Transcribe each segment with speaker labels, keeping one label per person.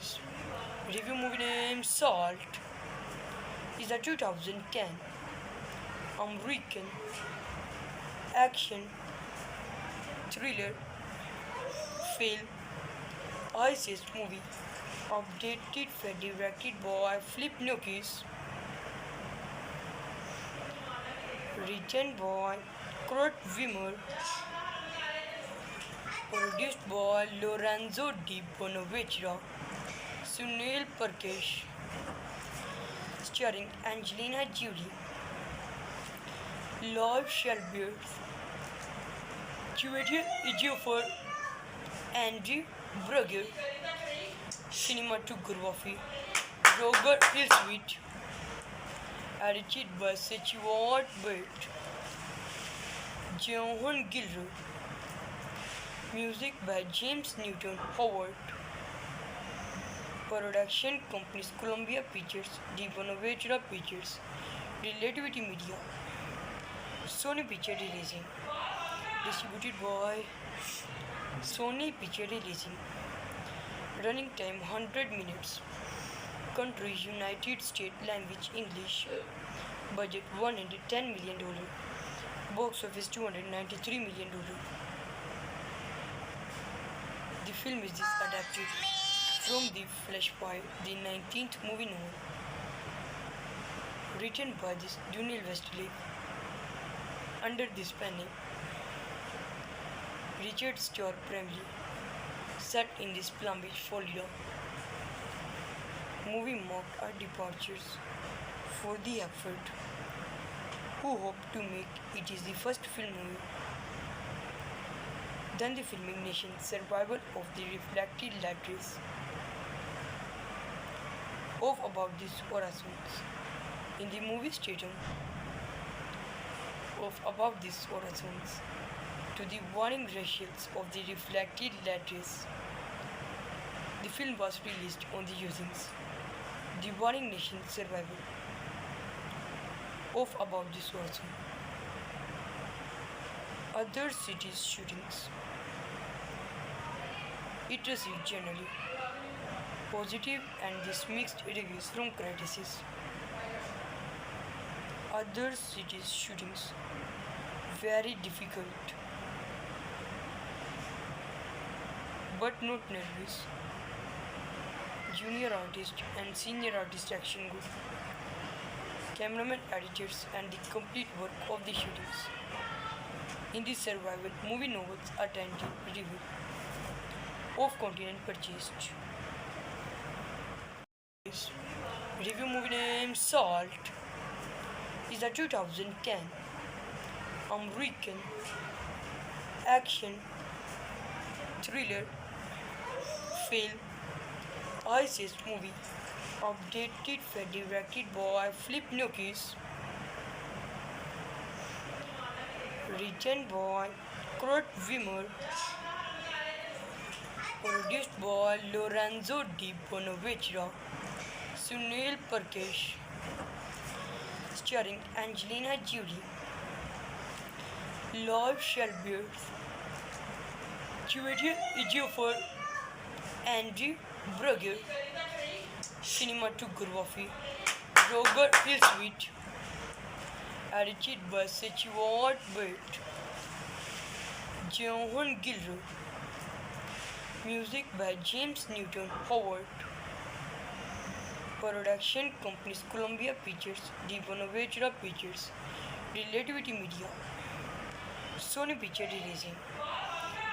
Speaker 1: Today's review movie name Salt is a 2010 American action thriller film ISIS movie updated and directed by Flip Noakes, written by Kurt Wimmer, produced by Lorenzo Di Bonaventura, Sunil Parkesh, starring Angelina Jolie, Lloyd Shelby, Julia Ejiofor, Andrew Brugger, cinematography, Roger Hillswit, edited by Stuart Burt, Johan Gilroy, music by James Newton Howard, production companies Columbia Pictures, Di Bonaventura Pictures, Relativity Media, Sony Picture Releasing, distributed by Sony Picture Releasing, running time 100 minutes, country United States, language English, budget $110 million, box office $293 million. The film is adapted from the Flashpoint, the 19th movie novel, written by Daniel Westlake, under this pen name, Richard Stuart Bramley, set in this Palm Beach, Florida. Movie marked our departures for the effort who hoped to make it is the first film movie. Then the filming nation survival of the reflected letters of about these horizons in the movie stadium of above these horizons to the warning ratios of the reflected letters. The film was released on the usings the warning nation survival of above this horizon. Other cities shootings. It received generally positive and this mixed reviews from critics. Other cities shootings very difficult but not nervous. Junior artist and senior artist action good. Cameraman editors and the complete work of the shootings. In the survival movie novels attentive review of continent purchased. This review movie name Salt is a 2010 American action thriller film ISIS movie updated and directed by Flip Noakes, written by Kurt Wimmer, produced by Lorenzo Di Bonaventura, Sunil Parkesh, starring Angelina Jolie, Lloyd Shelby, Julia Ejiofor, Andrew Brugger, cinematography, Roger Hillswit, edited by Stuart Burt, Johan Gilroy, music by James Newton Howard, production companies Columbia Pictures, Di Bonaventura Pictures, Relativity Media, Sony Picture Releasing,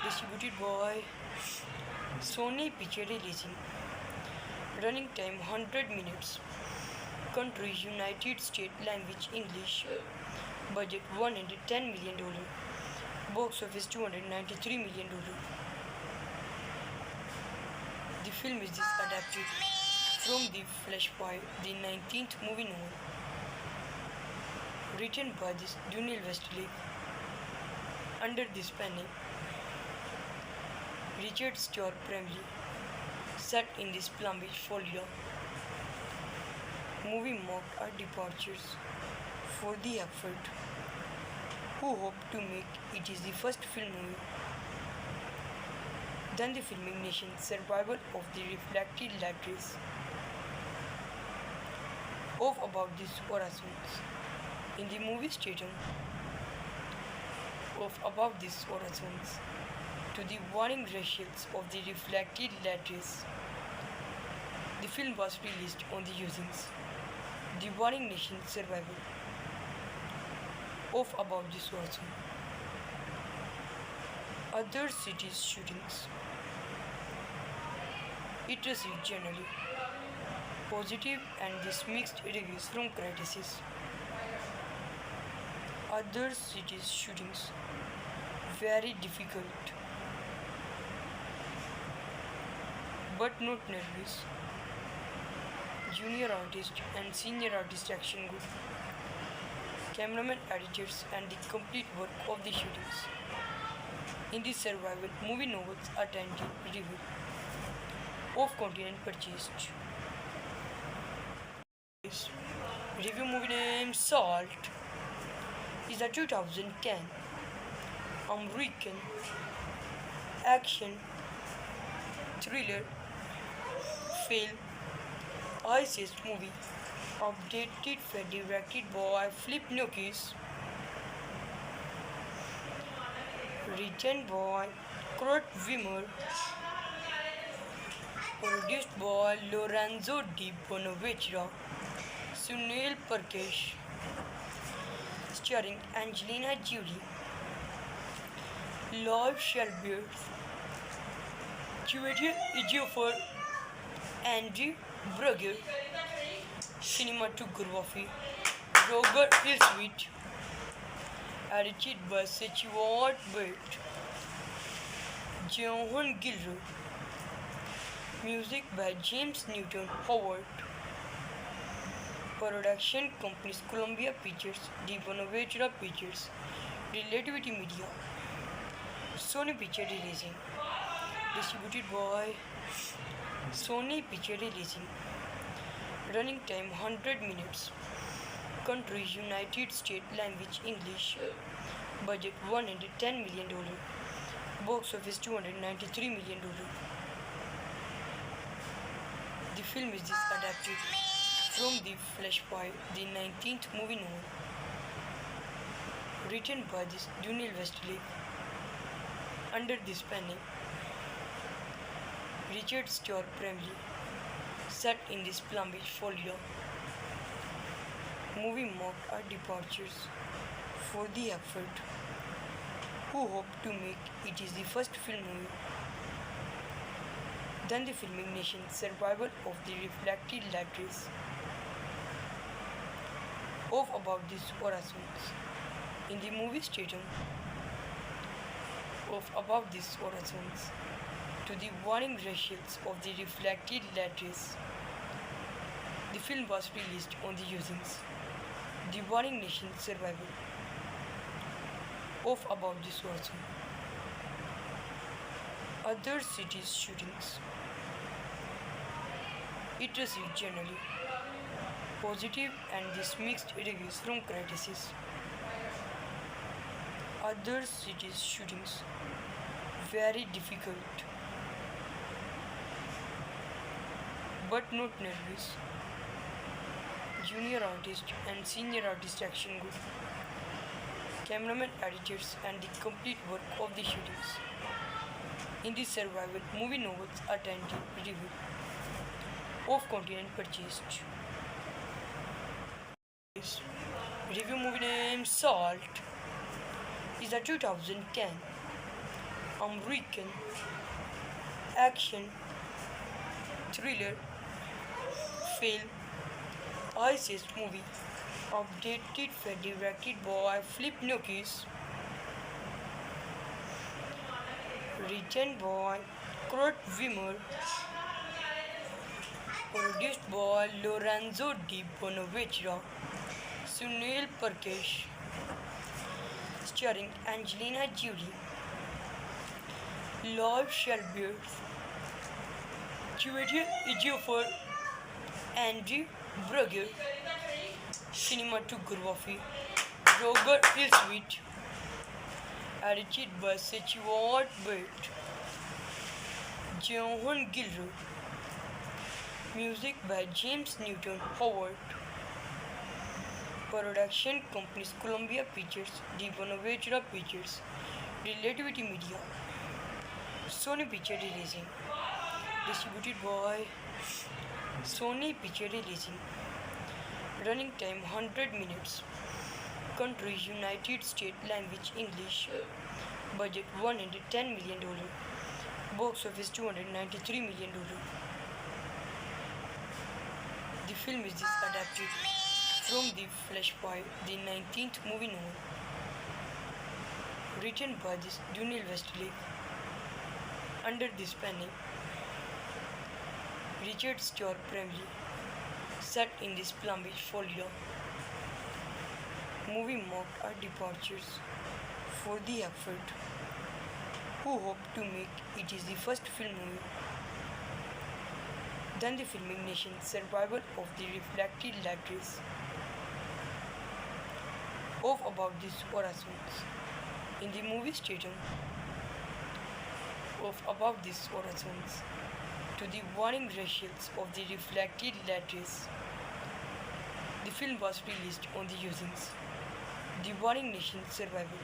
Speaker 1: distributed by Sony Picture Releasing, running time 100 minutes, country United States, language English, budget $110 million, box office $293 million. The film is adapted from the Flashpoint, the 19th movie novel, written by Daniel Westlake, under this pen name, Richard Stuart Bramley, set in this Palm Beach, Florida. Movie marked our departures for the effort who hoped to make it is the first film movie Then the filming nation survival of the reflected light rays of about these horizons. In the movie statement of above these horizons to the warning ratios of the reflected light rays. The film was released on the usings the warning nation survival of above this horizon. Other cities shootings. It received generally positive and dismissed reviews from critics. Other cities shootings very difficult but not nervous. Junior artist and senior artist action good. Cameraman, editors and the complete work of the shootings. In the survival movie novels attentive review of continent purchased. Review movie name Salt is a 2010 American action thriller film ISIS movie updated and directed by Philip Noakes, written by Kurt Wimmer, produced by Lorenzo Di Bonaventura, Sunil Parkesh, starring Angelina Jolie, Lloyd Shelby, Julia Ejiofor, Andrew Brugger, cinematography, Roger Hillswit, edited by Stuart Bate, Johan Gilroy, music by James Newton Howard, production companies Columbia Pictures, Di Bonaventura Pictures, Relativity Media, Sony Picture Releasing, distributed by Sony Picture Releasing. Running time 100 minutes. Country United States. Language English. Budget $110 million. Box office $293 million. The film is adapted from The Flashpoint, the 19th movie novel, written by Daniel Westlake. Under this panel, Richard Starr primarily set in this Palm Beach, Florida. Movie marked our departures for the effort, who hoped to make it is the first film movie. Then the filming nation survival of the reflected light rays of about these horizons. In the movie statement of above these horizons to the warning ratios of the reflected light rays. The film was released on the usings the warning nation survival of about this horizon. Other cities shootings. It received generally positive and dismissed reviews from critics. Other cities shootings very difficult but not nervous. Junior artist and senior artist action good. Cameraman, editors and the complete work of the shootings. In the survival movie novels attentive review of continent purchased. Review movie name Salt is a 2010 American action thriller film ISIS movie updated and directed by Philip Noakes, written by Kurt Wimmer, produced by Lorenzo Di Bonaventura, Sunil Parkesh, starring Angelina Jolie, Lloyd Shelby, Julia Ejiofor, Andrew Brugger, cinematography, Roger Hillswit, edited by Stuart Bate, Johann Gilroy. Music by James Newton Howard. Production companies Columbia Pictures, The Bonaventura Pictures, Relativity Media, Sony Picture Releasing. Distributed by Sony Picture Releasing. Running time 100 minutes. Country United States. Language English. Budget $110 million. Box office $293 million. The film is adapted from The Flashpoint, the 19th movie novel, written by Daniel Westlake. Under this pen name, Richard Starr primarily set in this Palm Beach, Florida. Movie marked our departures for the effort who hoped to make it is the first film movie. Then the filming nation survival of the reflected letters of about these horizons in the movie stadium of about these horizons to the warning ratios of the reflected letters. The film was released on the usings the warning nation survival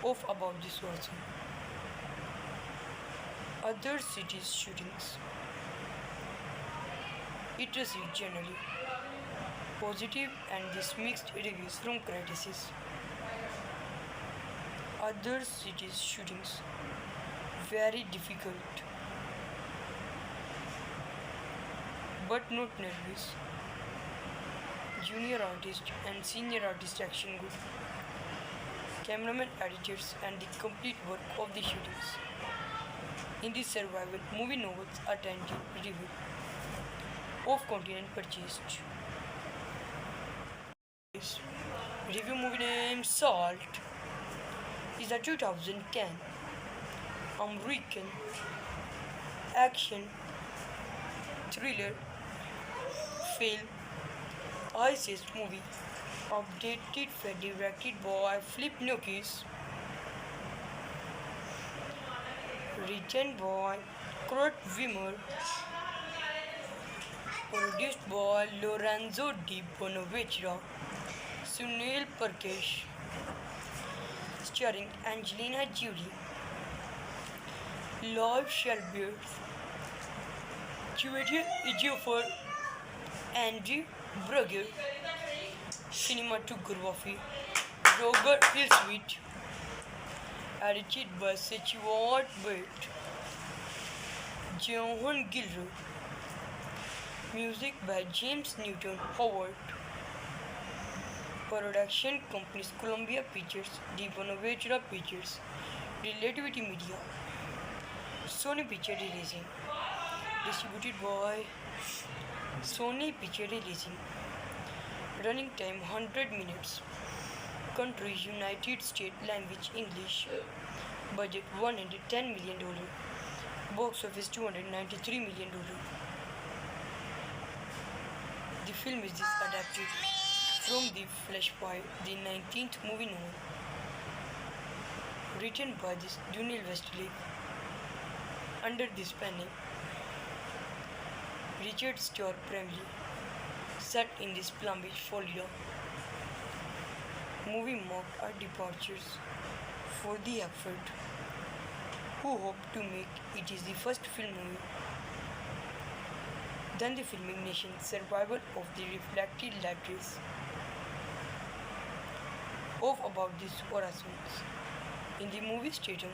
Speaker 1: of about this horizon. Other cities shootings. It received generally positive and this mixed reviews from critics. Other cities shootings very difficult but not nervous. Junior artist and senior artist action group, cameraman, editors, and the complete work of the shootings. In the survival movie novels attentive review of continent purchased. Review movie name Salt is a 2010 American action thriller film ISIS movie updated and directed by Philip Noyce, written by Kurt Wimmer, produced by Lorenzo Di Bonaventura, Sunil Prakash, starring Angelina Jolie, Liv Shelby, Julia Ejiofor, Andrew Brugger, cinematography Roger Hillsweet, edited by Stuart Burt, Johann Gilroy, music by James Newton Howard. Production companies Columbia Pictures, The Bonaventura Pictures, Relativity Media, Sony Picture Releasing. Distributed by Sony Picture Releasing. Running time 100 minutes. Country United States. Language English. Budget $110 million. Box office $293 million. The film is adapted from The Flashpoint, the 19th movie novel, written by Daniel Westlake. Under this pen name, Richard Starr primarily set in this Palm Beach, Florida. Movie marked our departures for the effort who hoped to make it is the first film movie. Then the filming nation survival of the reflected letters of about these horizons in the movie stadium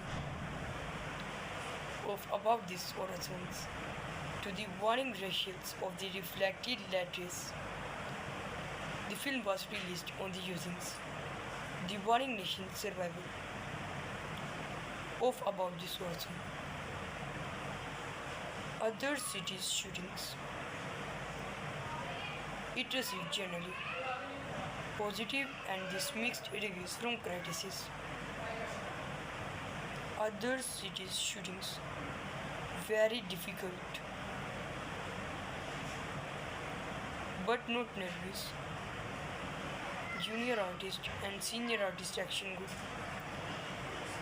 Speaker 1: of about these horizons to the warning ratios of the reflected letters. The film was released on the usings the warning nation survival of about this horizon. Other cities shootings. It received generally positive and this mixed reviews from critics. Other cities shootings very difficult but not nervous. Junior artist and senior artist action group,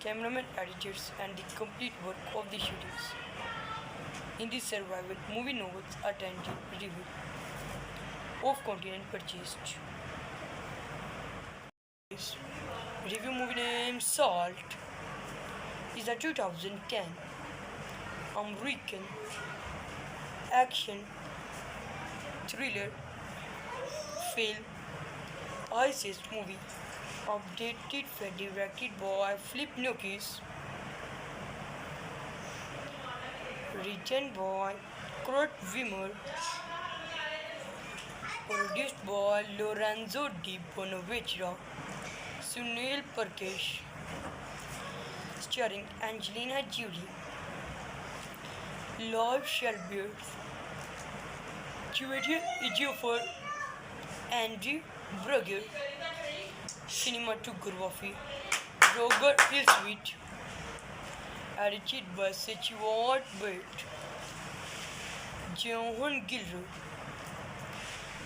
Speaker 1: cameramen, editors, and the complete work of the shootings. In the survival movie novels attentive review of continent purchased. Review movie name Salt is a 2010 American action thriller film ISIS movie updated and directed by Flip Noakes, written by Kurt Wimmer, produced by Lorenzo Di Bonaventura, Sunil Parkesh, starring Angelina Jolie, Lloyd Shelby, Julian Ejiofor, Andrew Brugger, cinematography, Roger Hillsweet, edited by Stuart Bate, Johan Gilroy,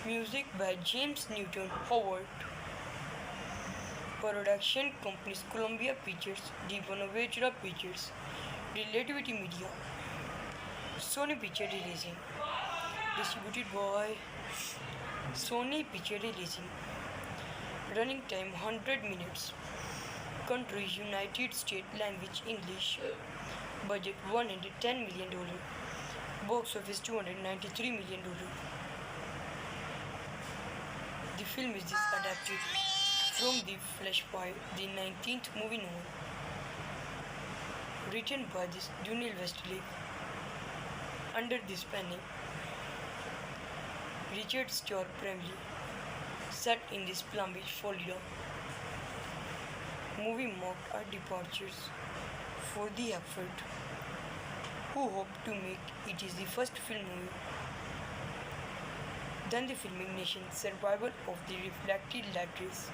Speaker 1: music by James Newton Howard, production companies Columbia Pictures, Di Bonaventura Pictures, Relativity Media, Sony Picture Releasing, distributed by Sony Picture Releasing. Running time 100 minutes. Country United States, language English. Budget $110 million. Box office $293 million. The film is adapted from The Flashpoint, the 19th movie novel, written by Daniel Westlake. Under this pen, Richard Stuart Bramley, set in this Palm Beach, Florida. Movie marked our departures for the effort, who hoped to make it is the first film movie. Then the filming nation survival of the reflected letters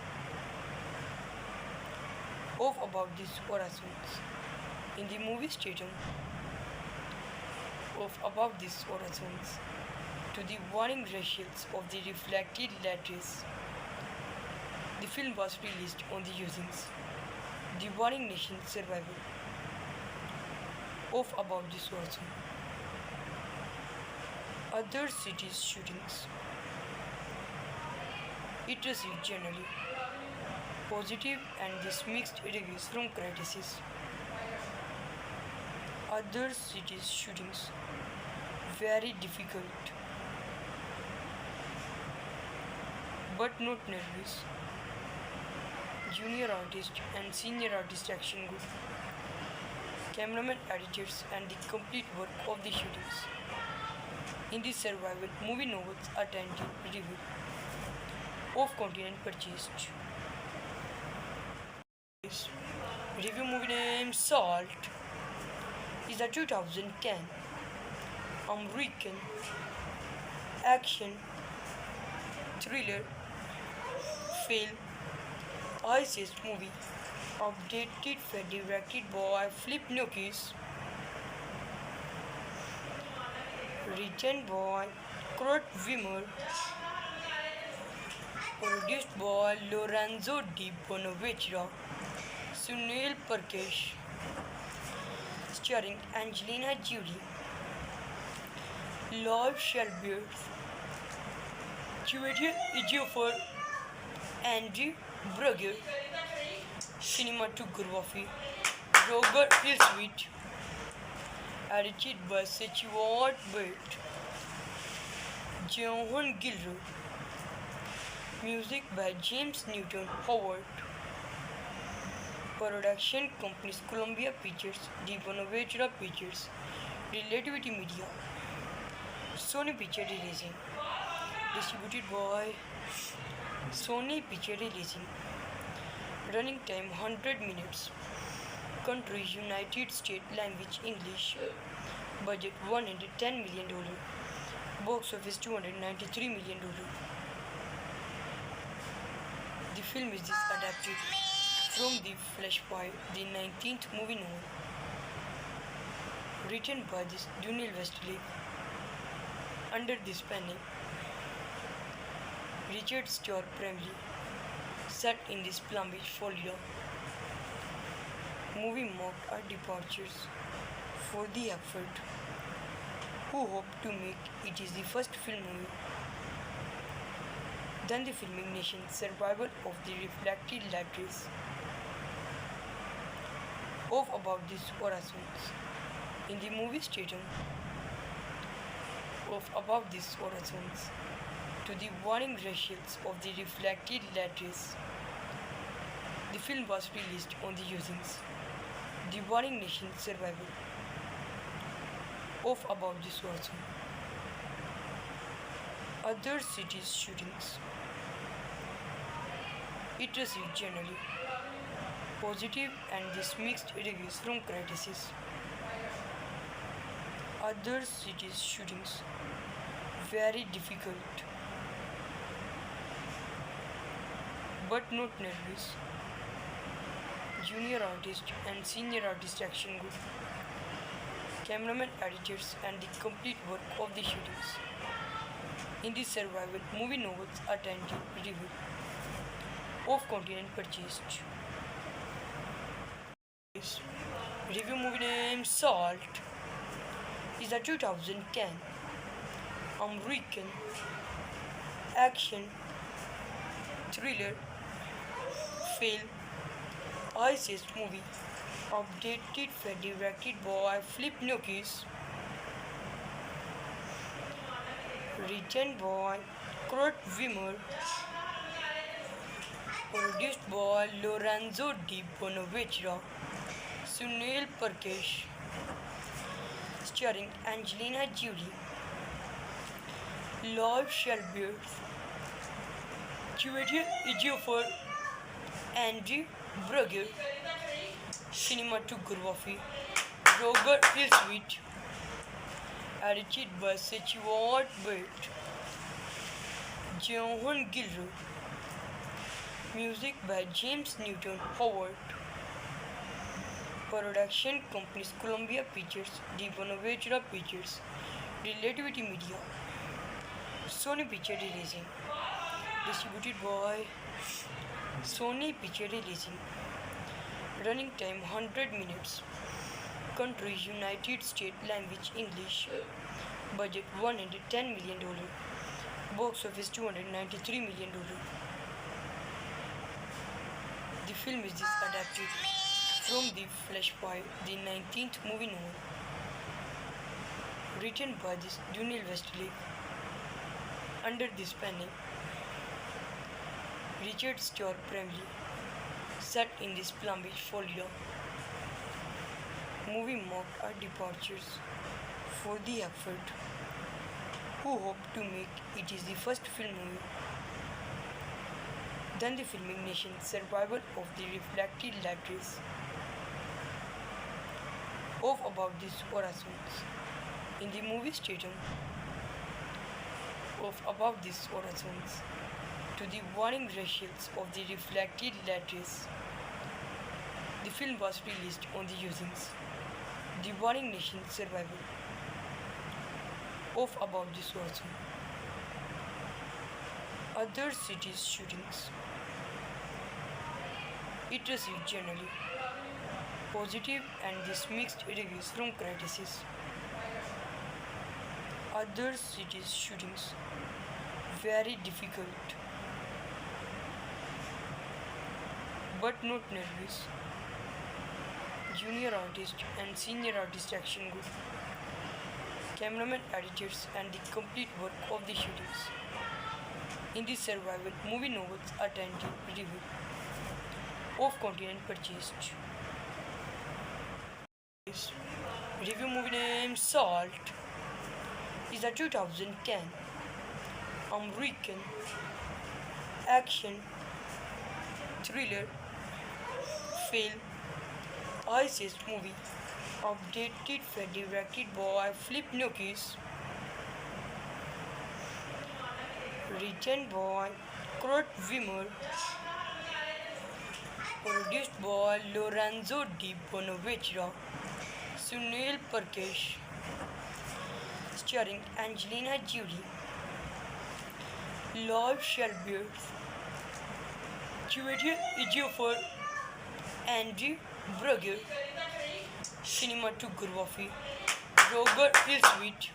Speaker 1: of about these horizons. In the movie statum of about these horizons to the warning ratios of the reflected letters. The film was released on the usings The Warring Nation survival of about this horizon. Other cities shootings. It received generally positive and this mixed reviews from critics. Other cities shootings very difficult but not nervous. Junior artist and senior artist action good. Cameraman, editors, and the complete work of the shootings. In the survival movie novels attentive review of continent purchased. Review movie name Salt is a 2010 American action thriller film ISIS movie updated and directed by Flip Noakes, written by Kurt Wimmer, produced by Lorenzo Di Bonaventura, Sunil Parkesh, starring Angelina Jolie, Lloyd Shelby, Julian Ejiofor, Andrew Brugger, cinematography, Roger Hillsweet, edited by Stuart Bate, Johan Gilroy, music by James Newton Howard, production companies Columbia Pictures, Di Bonaventura Pictures, Relativity Media, Sony Picture Releasing, distributed by Sony Picture Releasing. Running time 100 minutes. Country United States, language English. Budget $110 million. Box office $293 million. The film is adapted from The Flashpoint, the 19th movie novel, written by Daniel Westlake. Under this pen, Richard Stuart Bramley, set in this Palm Beach, Florida. movie marked our departures for the effort who hoped to make it is the first film movie. Then the filming nation's survival of the reflected lattice of about these horizons. In the movie statum of above these horizons to the warning ratios of the reflected lattice. The film was released on the usings the warring nation's survival of above this horizon. Other cities' shootings. It received generally positive and this mixed reviews from critics. Other cities' shootings very difficult but not nervous. Junior artist and senior artist action good. Cameraman, editors and the complete work of the shootings. In the survival movie novels attentive review of continent purchased. Review movie name Salt is a 2010 American action thriller film ISIS movie updated and directed by Flip Noakes, written by Kurt Wimmer, produced by Lorenzo Di Bonaventura, Sunil Parkesh, starring Angelina Jolie, Lloyd Shelby, Julia Ejiofor, Andrew Brugger, cinematography, Roger Hillsweet, edited by Stuart Burt, Johan Gilroy, music by James Newton Howard, production companies Columbia Pictures, Di Bonaventura Pictures, Relativity Media, Sony Picture Releasing, distributed by Sony Picture Releasing. Running time 100 minutes. Country United States. Language English. Budget $110 million. Box office $293 million. The film is adapted from The Flashpoint, the 19th movie novel. Written by Daniel Westlake. Under this pen name, Richard Starr primarily set in this Palm Beach, Florida. Movie marked our departures for the effort who hoped to make it is the first film movie. Then the filming nation's survival of the reflected lattice of about these horizons. In the movie statum of above these horizons to the warring ratios of the reflected lattice. The film was released on the usings the warring nation's survival of above this horizon. Other cities' shootings. It received generally positive and this mixed reviews from critics. Other cities' shootings very difficult but not nervous. Junior artist and senior artist action good. Cameraman, editors and the complete work of the shootings. In the survival movie novels attentive review of continent purchased. Review movie name Salt is a 2010 American action thriller film ISIS movie updated and directed by Flip Noakes, written by Kurt Wimmer, produced by Lorenzo Di Bonaventura, Sunil Parkesh, starring Angelina Jolie, Lloyd Shelby, Julia Ejiofor, Andrew Brugger, cinematography, Roger Ilswit,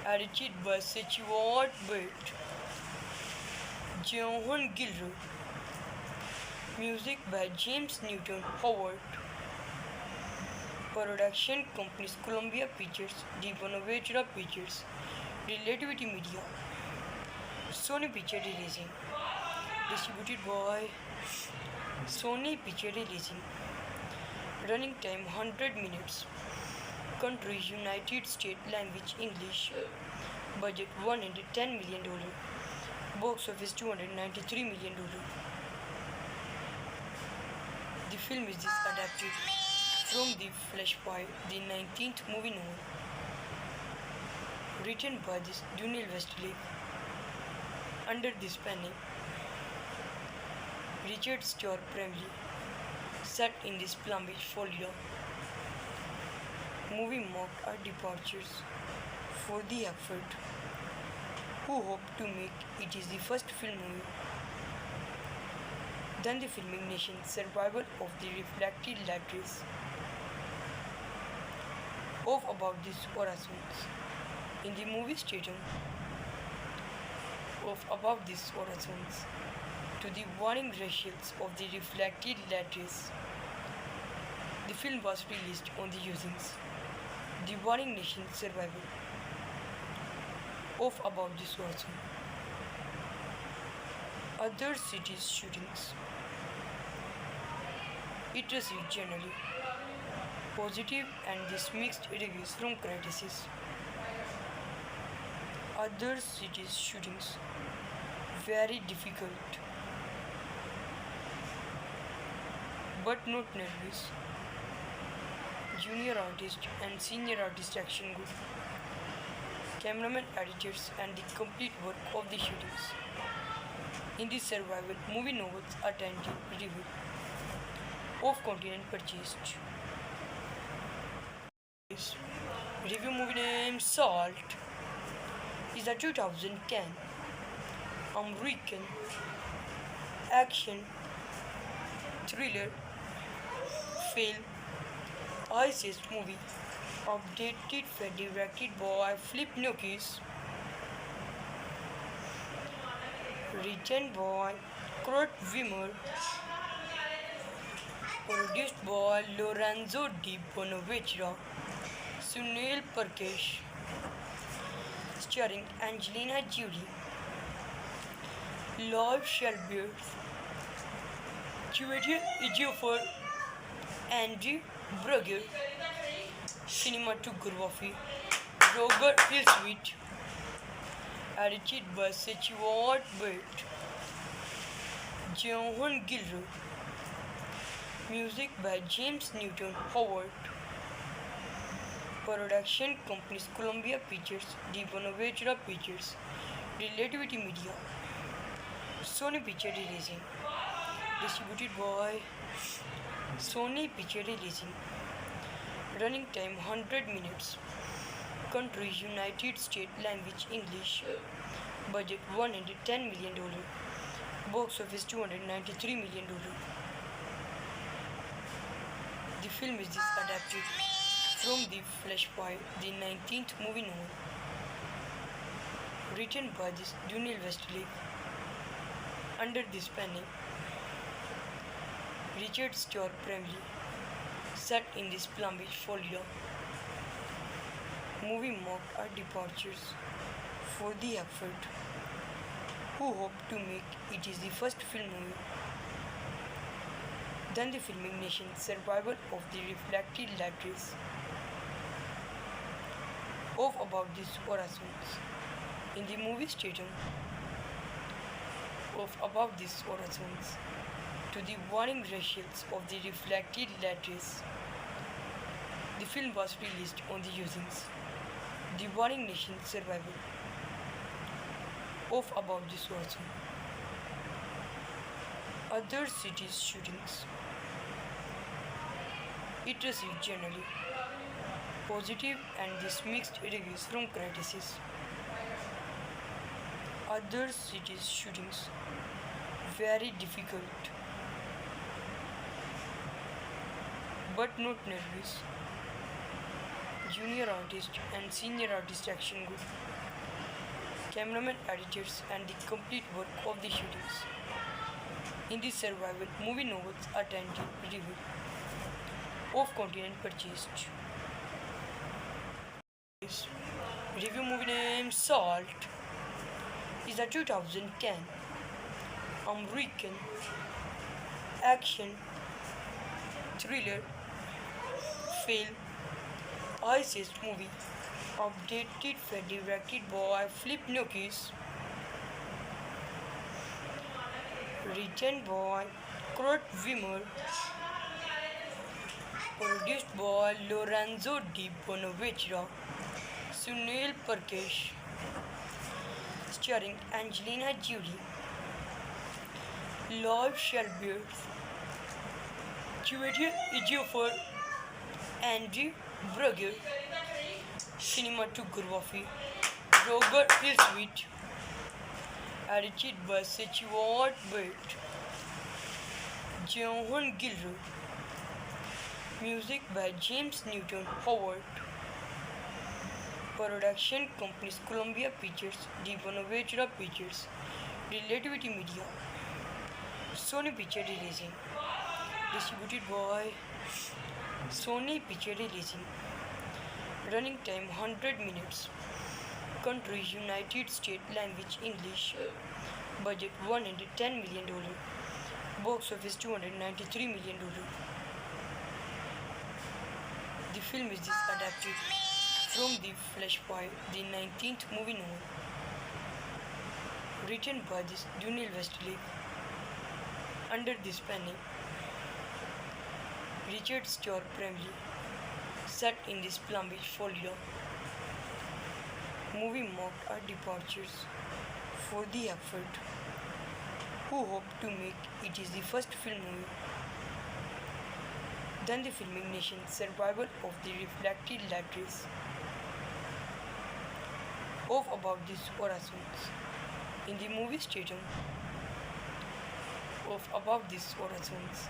Speaker 1: edited by Stewart Bate, Johan Gilroy, music by James Newton Howard, production companies Columbia Pictures, De Bonaventura Pictures, Relativity Media, Sony Picture Releasing, distributed by Sony Picture Releasing, running time 100 minutes, countries United States, language English, budget $110 million, box office $293 million. The film is adapted from The Flashpoint, the 19th movie novel, written by Daniel Westlake. Under this pen name, Richard Stuart Bramley, set in this Palm Beach, Florida. Movie marked our departures for the effort, who hoped to make it is the first film movie. Then the filming nation survival of the reflected lattice of about these horizons. In the movie stadium of above these horizons to the warning ratios of the reflected lattice. The film was released on the usings The Warring Nation survival of about this horizon. Other cities shootings. It received generally positive and this mixed reviews from critics. Other cities shootings very difficult but not nervous. Junior artist and senior artist action good. Cameraman, editors and the complete work of the shootings. In the survival movie novels attended review of continent purchased. Review movie name Salt is a 2010 American action thriller film ISIS movie updated and directed by Philip Noyce, written by Kurt Wimmer, produced by Lorenzo Di Bonaventura, Sunil Parkesh, starring Angelina Jolie, Lloyd Shelby, Julian Ejiofor, Andrew Brugger, cinematography, Roger Ilswit, edited by Stewart Bate, Johan Gilroy, music by James Newton Howard, production companies Columbia Pictures, De Bonaventura Pictures, Relativity Media, Sony Picture Releasing, distributed by Sony Picture Releasing, running time 100 minutes, countries United States, language English, budget $110 million, box office $293 million. The film is adapted from The Flashpoint, the 19th movie novel, written by Daniel Westlake. Under this pen name, Richard Stuart Bramley, set in this Palm Beach, Florida. Movie marked our departures for the effort, who hoped to make it is the first film movie. Then the filming nation survival of the reflected lattice of about these horizons. In the movie stadium of above these horizons to the warning ratios of the reflected lattice. The film was released on the usings The Warring Nation survival of about this horizon. Other cities shootings. It received generally positive and this mixed reviews from critics. Other cities shootings very difficult but not nervous. Junior artist and senior artist action group, cameraman, editors, and the complete work of the shootings. In the survival movie novels attended review of continent purchased. Review movie name Salt is a 2010 American action thriller film ISIS movie updated and directed by Flip Noakes, written by Kurt Wimmer, produced by Lorenzo Di Bonaventura, Sunil Parkesh, starring Angelina Jolie, Lloyd Shelby, Julia Ejiofor, Andrew Brugger, cinematography, Robert Hillswit, edited by Stuart Burt, Johan Gilroy, music by James Newton Howard, production companies Columbia Pictures, Di Bonaventura Pictures, Relativity Media, Sony Picture Releasing, distributed by Sony Picture Releasing. Running time 100 minutes. Country United States, language English. Budget $110 million. Box office $293 million. The film is adapted from The Flashpoint, the 19th movie novel, written by Daniel Westlake. Under this pen name, Richard Starr primarily set in this Palm Beach, Florida. Movie marked our departures for the effort, who hoped to make it is the first film movie. Then the filming nation survival of the reflected letters of about these horizons. In the movie stadium of about these horizons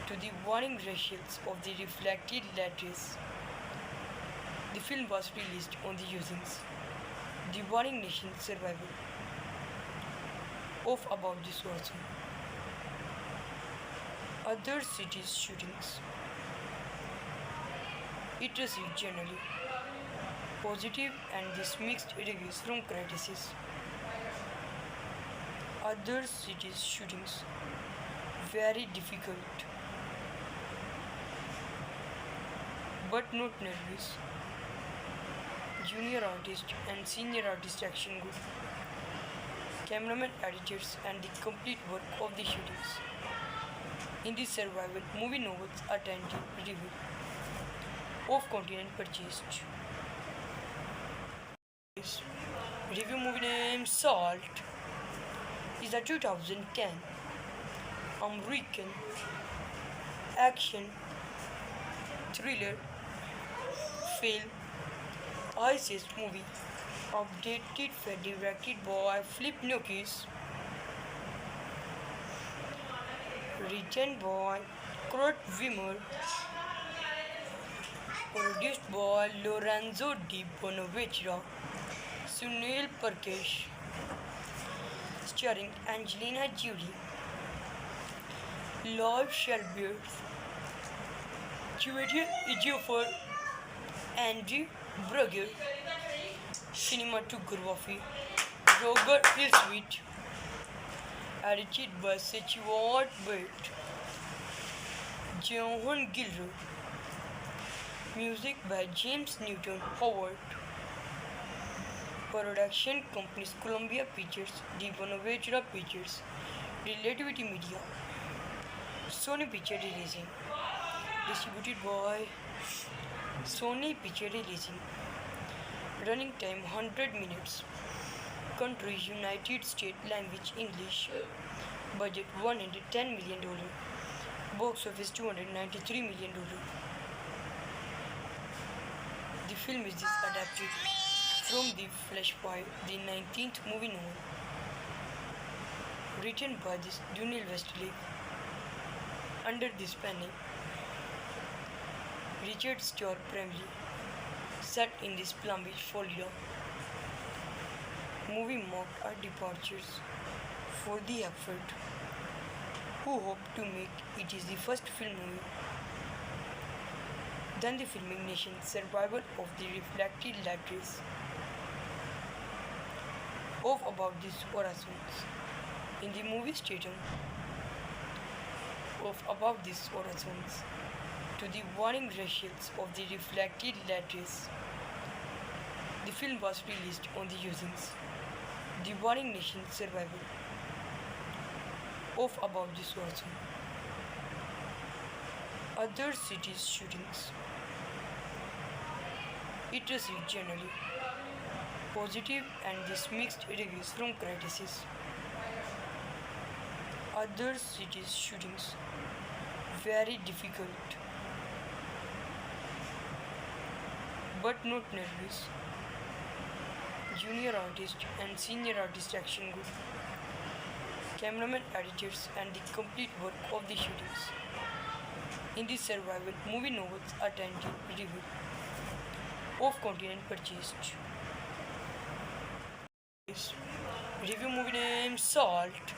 Speaker 1: to the warning racials of the reflected letters. The film was released on the usings The Warring Nation survival of about this horizon. Other cities shootings. It received generally positive and this mixed reviews from critics. Other cities shootings very difficult but not nervous. Junior artist and senior artist action group, cameraman, editors, and the complete work of the shootings. In the survival movie novels attended review of continent purchased. Review movie name Salt is a 2010 American action thriller film ISIS movie updated and directed by Flip Noakes, written by Kurt Wimmer, produced by Lorenzo Di Bonaventura, Sunil Parkesh, starring Angelina Jolie, Lloyd Shelby, Julia Ejiofor, Andrew Brugger, cinematography, Robert Hillswit, edited by Stuart Burt, Johan Gilroy, music by James Newton Howard, production companies Columbia Pictures, Di Bonaventura Pictures, Relativity Media, Sony Picture Releasing, distributed by Sony Picture Releasing. Running time 100 minutes. Country United States, language English. Budget $110 million. Box office $293 million. The film is adapted from The Flashpoint, the 19th movie novel, written by Daniel Westlake. Under this pen name, Richard Stewart primarily set in this Palm Beach, Florida. Movie marked our departures for the effort who hoped to make it is the first film movie. Then the filming nation's survival of the reflected light rays of about these horizons. In the movie stadium of above these horizons to the warning ratios of the reflected light rays. The film was released on the usings the warring nation's survival of about this horizon. Other cities' shootings. It received generally positive and this mixed reviews from critics. Other cities' shootings very difficult but not nervous. Junior artist and senior artist action group, cameraman, editors, and the complete work of the shootings. In the survival, movie novels attentive review of continent purchased. Review movie name Salt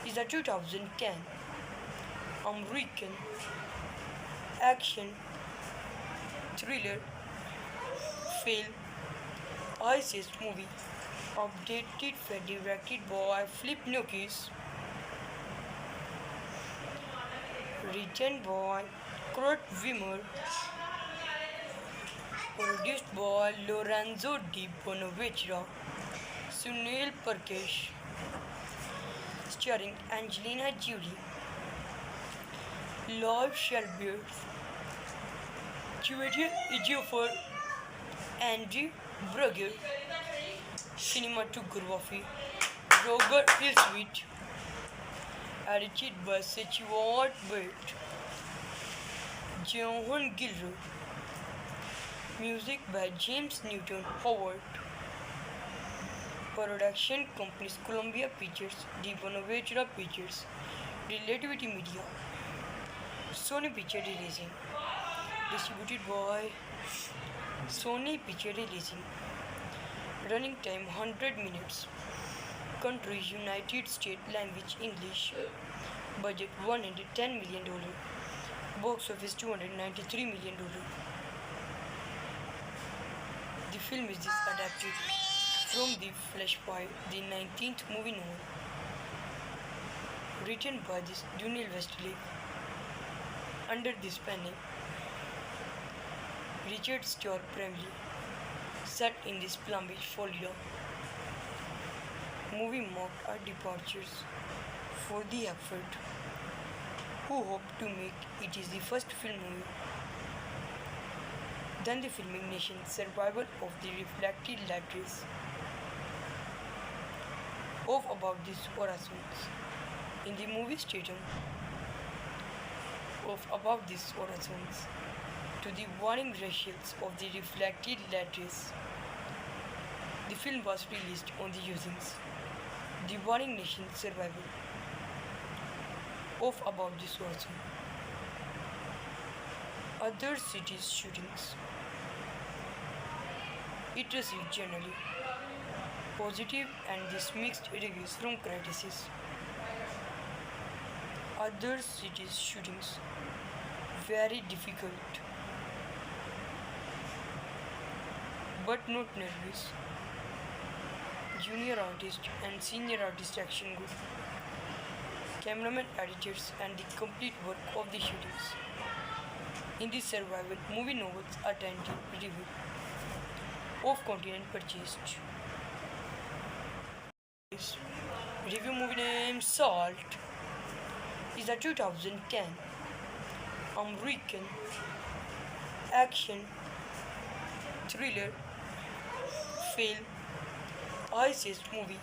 Speaker 1: is a 2010 American action thriller film ISIS movie updated and directed by Flip Noakes, written by Kurt Wimmer, produced by Lorenzo Di Bonaventura, Sunil Parkesh, starring Angelina Jolie, Lloyd Shelby, Julia Ejiofor, Andrew Brugger, cinematography, Roger Hillsweet, edited by Stuart Burt, Johan Gilroy, music by James Newton Howard, production companies Columbia Pictures, Di Bonaventura Pictures, Relativity Media, Sony Picture Releasing, distributed by Sony Picture Releasing. Running time 100 minutes. Country United States, language English. Budget $110 million. Box office $293 million. The film is adapted from The Flashpoint, the 19th movie novel, written by this Daniel Westlake under this pen name. Richard Stewart primarily set in this Palm Beach, Florida. Movie marked our departures for the effort who hoped to make it is the first film movie. Then the filming nation's survival of the reflected light rays of about these horizons. In the movie stadium of above these horizons to the warning ratios of the reflected light rays. The film was released on the usings the warring nation's survival of about this horizon. Other cities' shootings. It received generally positive and this mixed reviews from critics. Other cities' shootings very difficult but not nervous. Junior artist and senior artist action group, cameraman, editors, and the complete work of the shootings. In the survival, movie novels attentive review of continent purchased. Review movie name Salt is a 2010 American action thriller film ISIS movie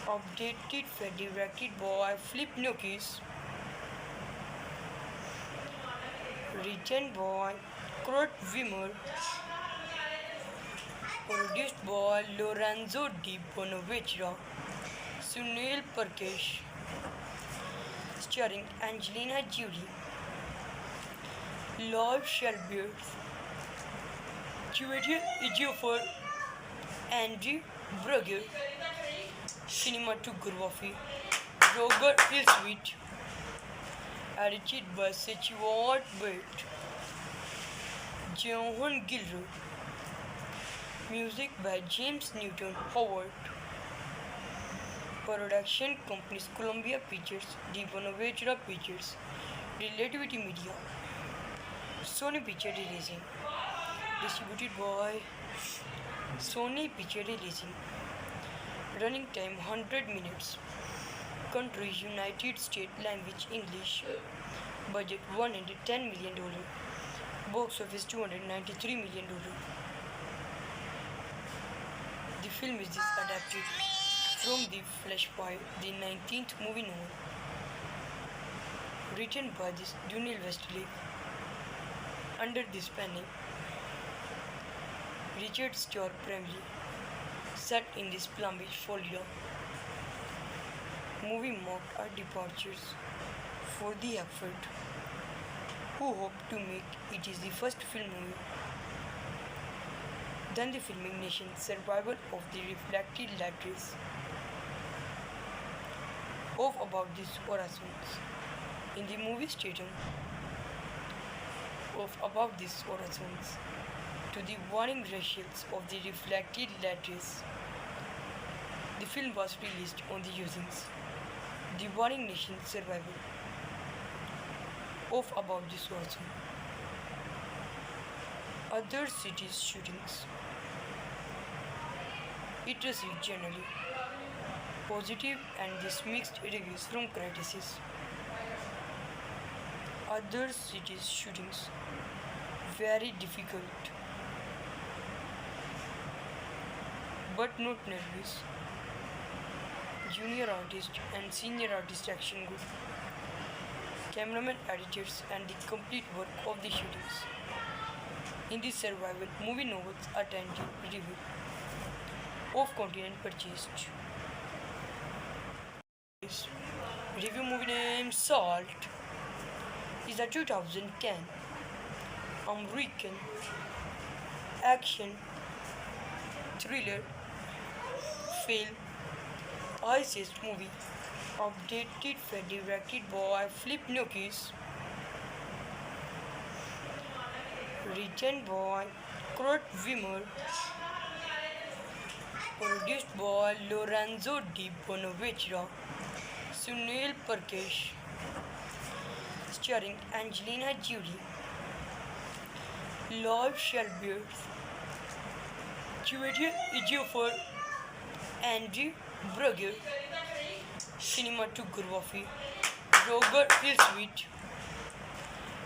Speaker 1: updated and directed by Flip Noakes, written by Kurt Wimmer, produced by Lorenzo Di Bonaventura, Sunil Parkesh, starring Angelina Jolie, Live Shelbyers, Curator Ejiofor, Andy Brugger, Cinematography, Roger Ilswit, edited by Stuart Burt, Johan Gilroy, music by James Newton Howard. Production companies Columbia Pictures, De Bonaventura Pictures, Relativity Media, Sony Picture Releasing, distributed by Sony Picture Releasing. Running time 100 minutes. Countries United States, language English. Budget $110 million. Box office $293 million. The film is adapted from The Flashpoint, the 19th movie novel, written by Daniel Westlake. Under this pen name, Richard Stuart Bramley, set in this Palm Beach, Florida. Movie marked our departures for the effort, who hoped to make it is the first film movie. Then the filming nation survival of the reflected lattice of about these horizons. In the movie statum of about these horizons to the warning ratios of the reflected lattice. The film was released on the usings The Warring Nation survival of about this horizon. Other cities shootings. It received generally positive and this mixed reviews from critics. Other cities shootings very difficult but not nervous. Junior artist and senior artist action good. Cameraman, editors and the complete work of the shootings. In the survival movie novels attended review of continent purchased. Review movie name Salt is a 2010 American action thriller film ISIS movie updated and directed by Philip Noakes, written by Kurt Wimmer, produced by Lorenzo Di Bonaventura, Sunil Parkesh, starring Angelina Jolie, Live Shelbyers, Curator Ejiofor, Andy Brugger, Cinematography, Roger Ilswit,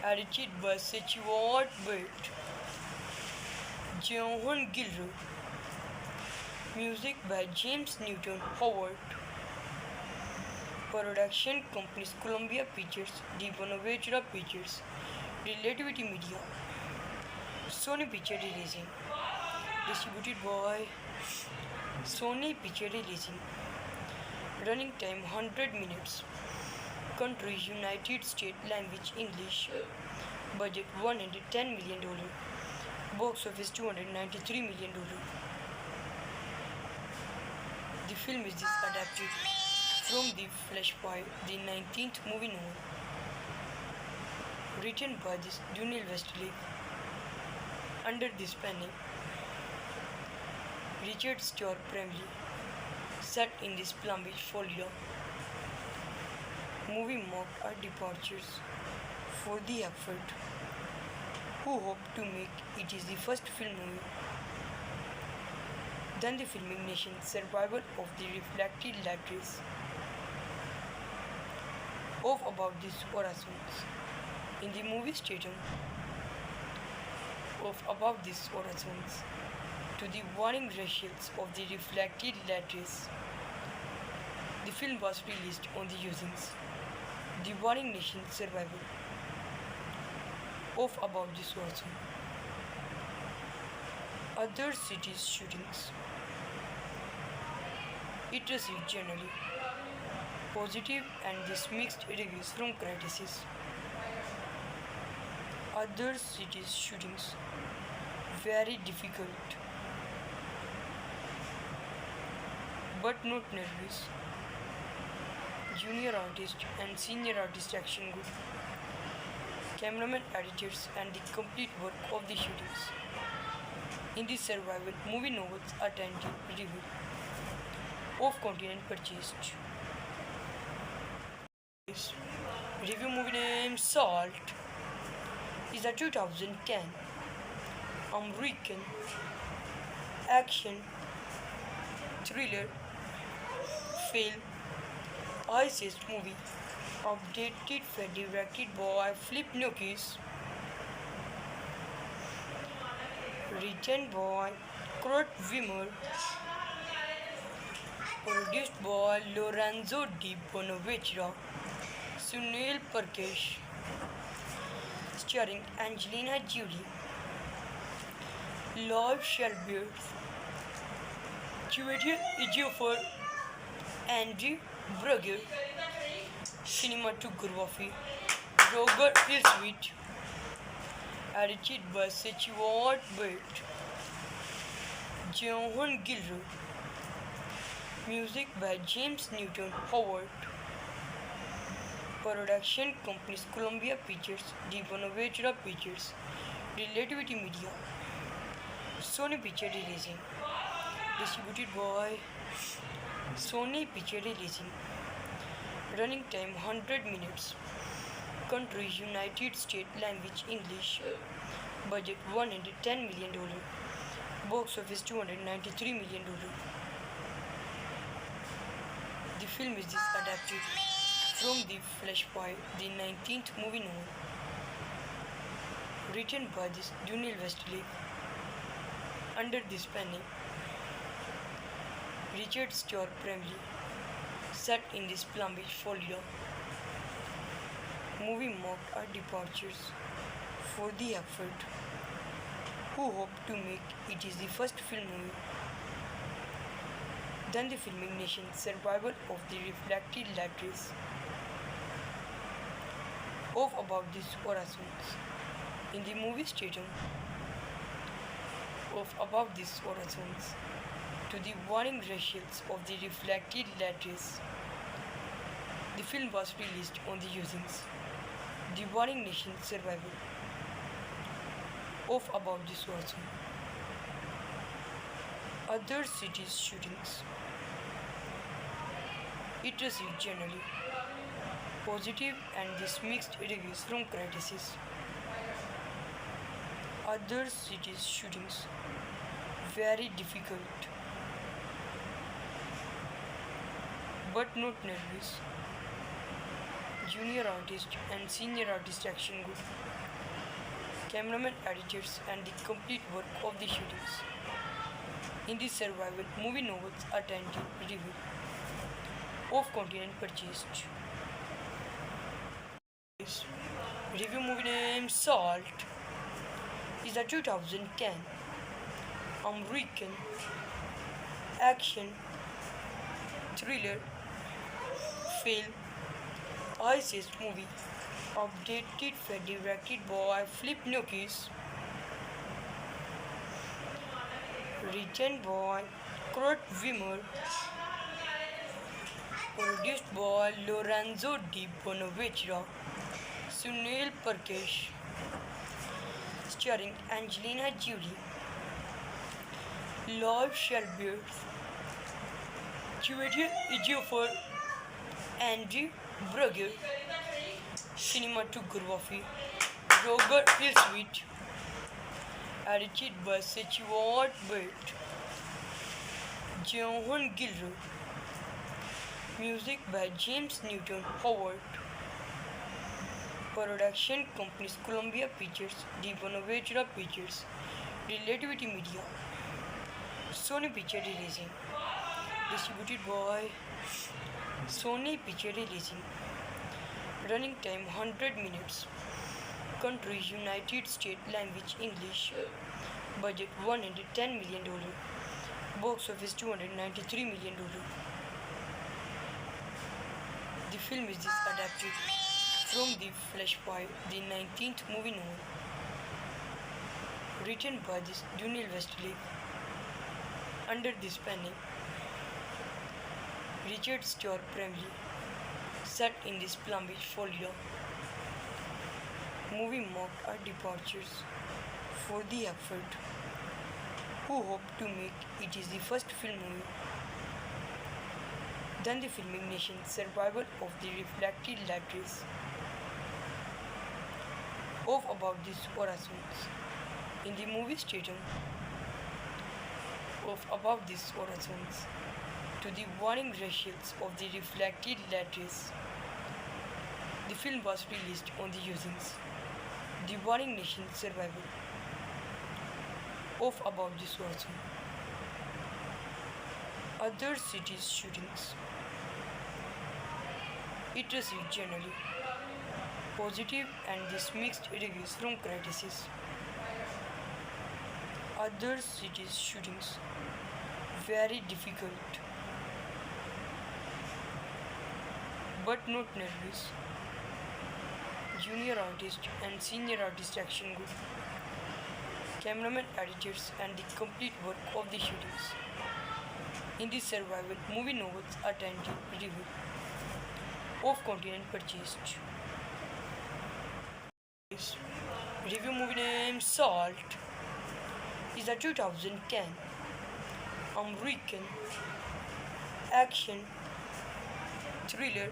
Speaker 1: edited by Stuart Burt, Johan Gilroy, music by James Newton Howard. Production companies Columbia Pictures, De Bonaventura Pictures, Relativity Media, Sony Picture Releasing, distributed by Sony Picture Releasing. Running time 100 minutes. Countries United States, language English. Budget $110 million. Box office $293 million. The film is adapted from The Flashpoint, the 19th movie novel, written by Daniel Westlake. Under this pen name, Richard Stuart Bramley, set in this Palm Beach, Florida. Movie marked our departures for the effort, who hoped to make it is the first film movie. Then the filming nation survival of the reflected lattice of about these horizons. In the movie statum of about these horizons to the warning ratios of the reflected lattice. The film was released on the usings The Warring Nation survival of about this horizon. Other cities shootings. It received generally positive and this mixed reviews from critics. Other cities' shootings very difficult, but not nervous. Junior artist and senior artist action good. Cameraman, editors, and the complete work of the shootings. In the survival movie novels attentive review of continent purchased. Review movie name Salt is a 2010 American action thriller film ISIS movie updated and directed by Philip Noakes, written by Kurt Wimmer, produced by Lorenzo Di Bonaventura, Sunil Parkesh, starring Angelina Jolie, Liv Shelby, Julia Ejiofor, Andrew Brugger, cinematography, Roger Hillswitch, edited by Stuart Bate, Johan Gilroy, music by James Newton Howard, production companies Columbia Pictures, Di Bonaventura Pictures, Relativity Media, Sony Picture Releasing, distributed by Sony Picture Releasing. Running time 100 minutes. Country United States, language English. Budget $110 million. Box office $293 million. The film is adapted from The Flashpoint, the 19th movie novel, written by Daniel Westlake. Under this penny, Richard Starr primarily set in this Palm Beach, Florida. Movie marked our departures for the effort, who hoped to make it is the first film movie. Then the filming nation survival of the reflected letters of about these horizons in the movie stadium of above these horizons to the warning ratios of the reflected letters. The film was released on the usings The Warring Nation survival of about this horizon. Other cities' shootings. It received generally positive and this mixed reviews from critics. Other cities' shootings very difficult, but not nervous. Junior artist and senior artist action good. Cameraman, editors, and the complete work of the shootings. In the survival movie novels attentive review of continent purchased. Review movie name Salt is a 2010 American action thriller film ISIS movie updated and directed by Philip Noakes, written by Kurt Wimmer, produced by Lorenzo Di Bonaventura, Sunil Parkesh, starring Angelina Jolie, Liv Shelby, Julia Ejiofor, Andrew Brugger, cinematography, Roger Hillswitch, edited by Stuart Bate, Johan Gilroy, music by James Newton Howard, production companies Columbia Pictures, Di Bonaventura Pictures, Relativity Media, Sony Picture Releasing, distributed by Sony Picture Releasing. Running time 100 minutes. Country United States, language English. Budget $110 million. Box office $293 million. The film is adapted from The Flashpoint, the 19th movie novel, written by this Daniel Westlake. Under this pen name, Richard Stuart Bramley, set in this Palm Beach, Florida. Movie marked our departures for the effort who hoped to make it is the first film movie. Then the filming nation's survival of the reflected letters of about these horizons. In the movie statum of about these horizons to the warning ratios of the reflected letters. The film was released on the usings the warring nation's survival of about this horizon. Other cities' shootings. It received generally positive and this mixed reviews from critics. Other cities' shootings very difficult but not nervous. Junior artist and senior artist action group, cameraman, editors, and the complete work of the shootings. In the survival movie novels attentive review of continent purchased. Review movie name Salt is a 2010 American action thriller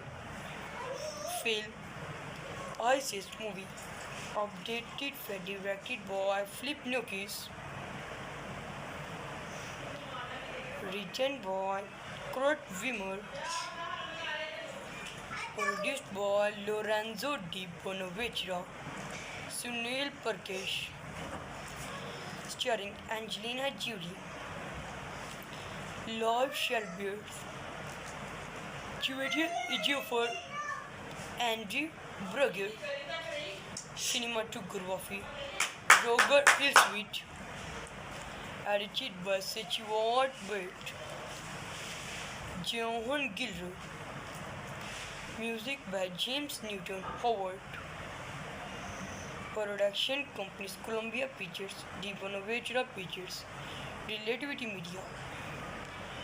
Speaker 1: film ISIS movie updated and directed by Flip Noakes, written by Kurt Wimmer, produced by Lorenzo Di Bonaventura, Sunil Parkesh, starring Angelina Jolie, Lloyd Shelby, Julian Ejiofor, Andrew Brugger, cinematography, Roger Hillsweet, edited by Stuart Burt, Johan Gilroy, music by James Newton Howard, production companies Columbia Pictures, Di Bonaventura Pictures, Relativity Media,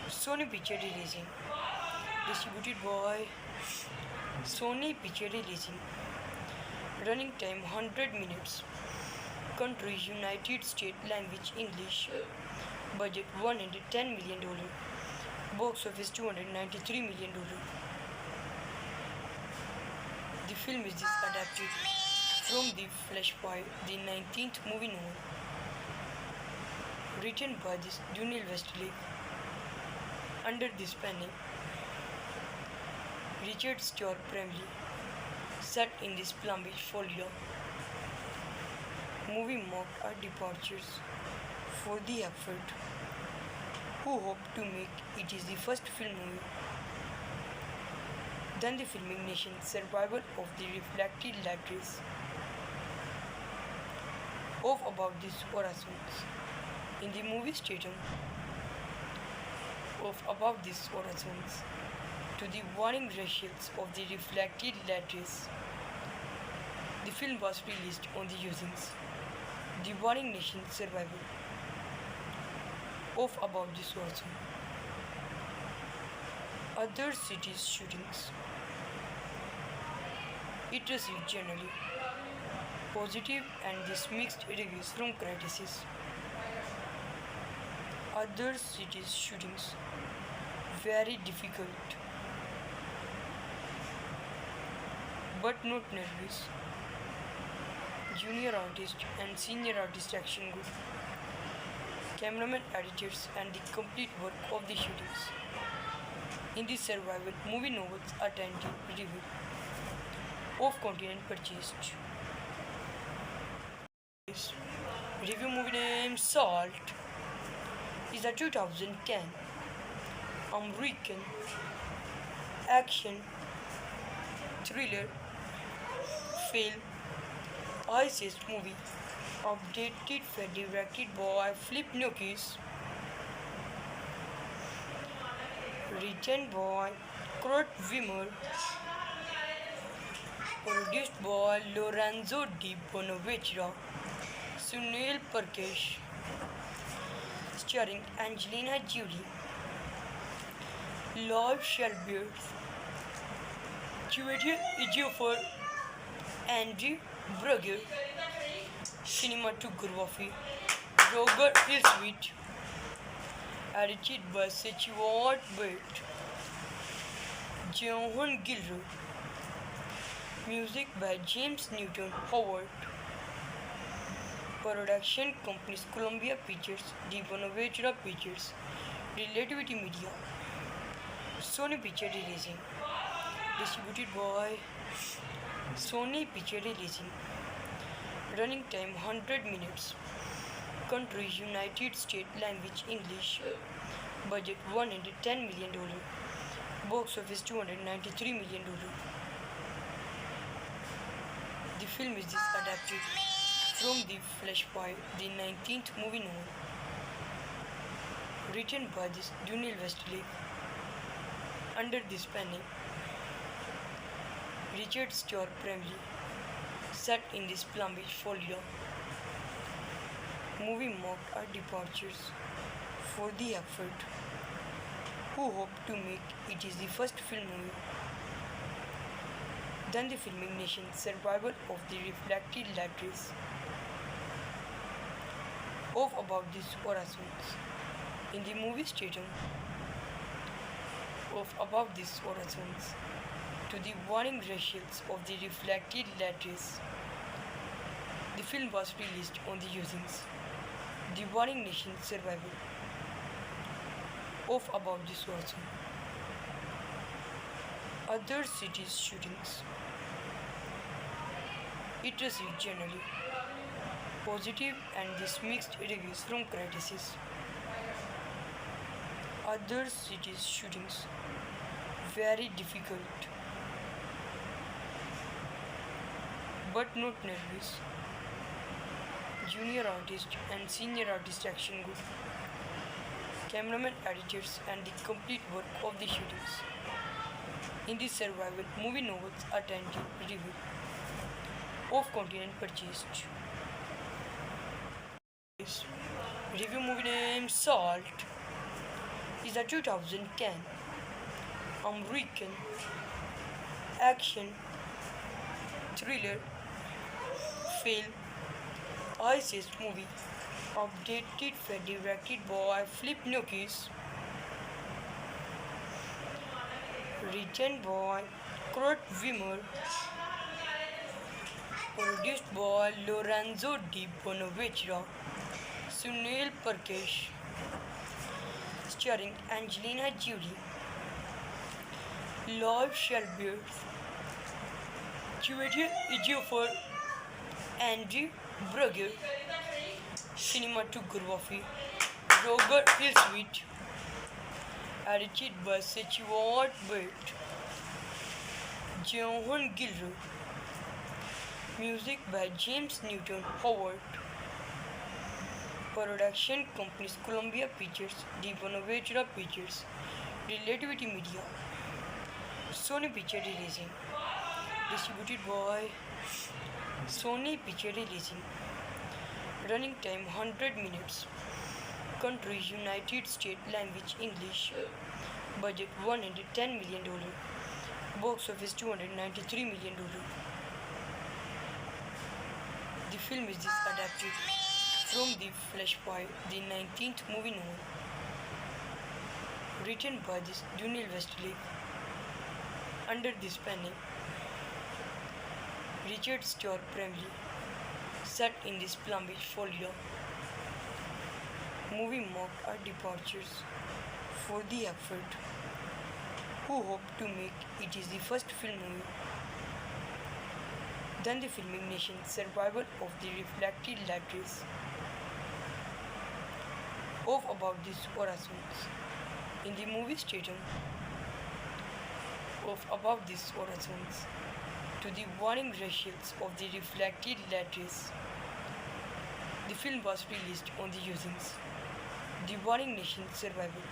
Speaker 1: Sony Picture Releasing, distributed by Sony Picture Releasing. Running time 100 minutes. Country United States. Language English. Budget $110 million. Box office $293 million. The film is adapted from The Flashpoint, the 19th movie novel. Written by this Daniel Westlake. Under this pen name, Richard Stuart Bramley, set in this Palm Beach, Florida. Movie marked our departures for the effort who hoped to make it is the first film movie. Then the filming nation's survival of the reflected letters of about these horizons. In the movie statum of about these horizons to the warning ratios of the reflected letters. The film was released on the usings the warring nation's survival of about this horizon. Other cities' shootings. It received generally positive and this mixed reviews from critics. Other cities' shootings very difficult but not nervous. Junior artist and senior artist action group, cameraman, editors, and the complete work of the shootings. In the survival movie novels attentive review of continent purchased. Review movie name Salt is a 2010 American action thriller film ISIS movie updated and directed by Flip Noakes, written by Kurt Wimmer, produced by Lorenzo Di Bonaventura, Sunil Parkesh, starring Angelina Jolie, Lloyd Shelbyers, Julia Ejiofor, Andrew Brugger, cinematography, Roger Hillswit, edited by Stuart Bate, Johan Gilroy, music by James Newton Howard, production companies Columbia Pictures, De Bonaventura Pictures, Relativity Media, Sony Picture Releasing, distributed by Sony Picture Releasing, running time 100 minutes, country United States, language English, budget $110 million, box office $293 million. The film is adapted from the Flashpoint, the 19th movie novel, written by Daniel Westlake, under this pen name, Richard Stuart Bramley, set in this Palm Beach, Florida. Movie marked our departures for the effort, who hoped to make it is the first film movie. Then the filming nation survival of the reflected lattice of about these horizons. In the movie statum of above these horizons to the warning ratios of the reflected lattice. The film was released on the usings The Warring Nation survival of about this horizon. Other cities shootings. It received generally positive and this mixed reviews from critics. Other cities shootings very difficult but not nervous. Junior artist and senior artist action good. Cameraman, editors and the complete work of the shootings. In the survival movie novels attentive review of continent purchased. Review movie name Salt is a 2010 American action thriller film ISIS movie updated and directed by Flip Noakes, written by Kurt Wimmer, produced by Lorenzo Di Bonaventura, Sunil Parkesh, starring Angelina Jolie, Lloyd Shelbyers, Julia Ejiofor, Andrew Brugger, cinematography, Roger Hillswit, edited by Stuart Bate, Johan Gilroy, music by James Newton Howard, production companies Columbia Pictures, De Bonaventura Pictures, Relativity Media, Sony Picture Releasing, distributed by Sony Picture Releasing, running time 100 minutes, country United States, language English, budget $110 million, box office $293 million. The film is adapted from the Flashpoint, the 19th movie novel, written by Daniel Westlake, under this pen name, Richard Stuart Bramley, set in this Palm Beach, Florida. Movie marked our departures for the effort, who hoped to make it is the first film movie. Then the filming nation survival of the reflected lattice of about these horizons. In the movie statum of above these horizons to the warning ratios of the reflected lattice. The film was released on the usings The Warring Nation survival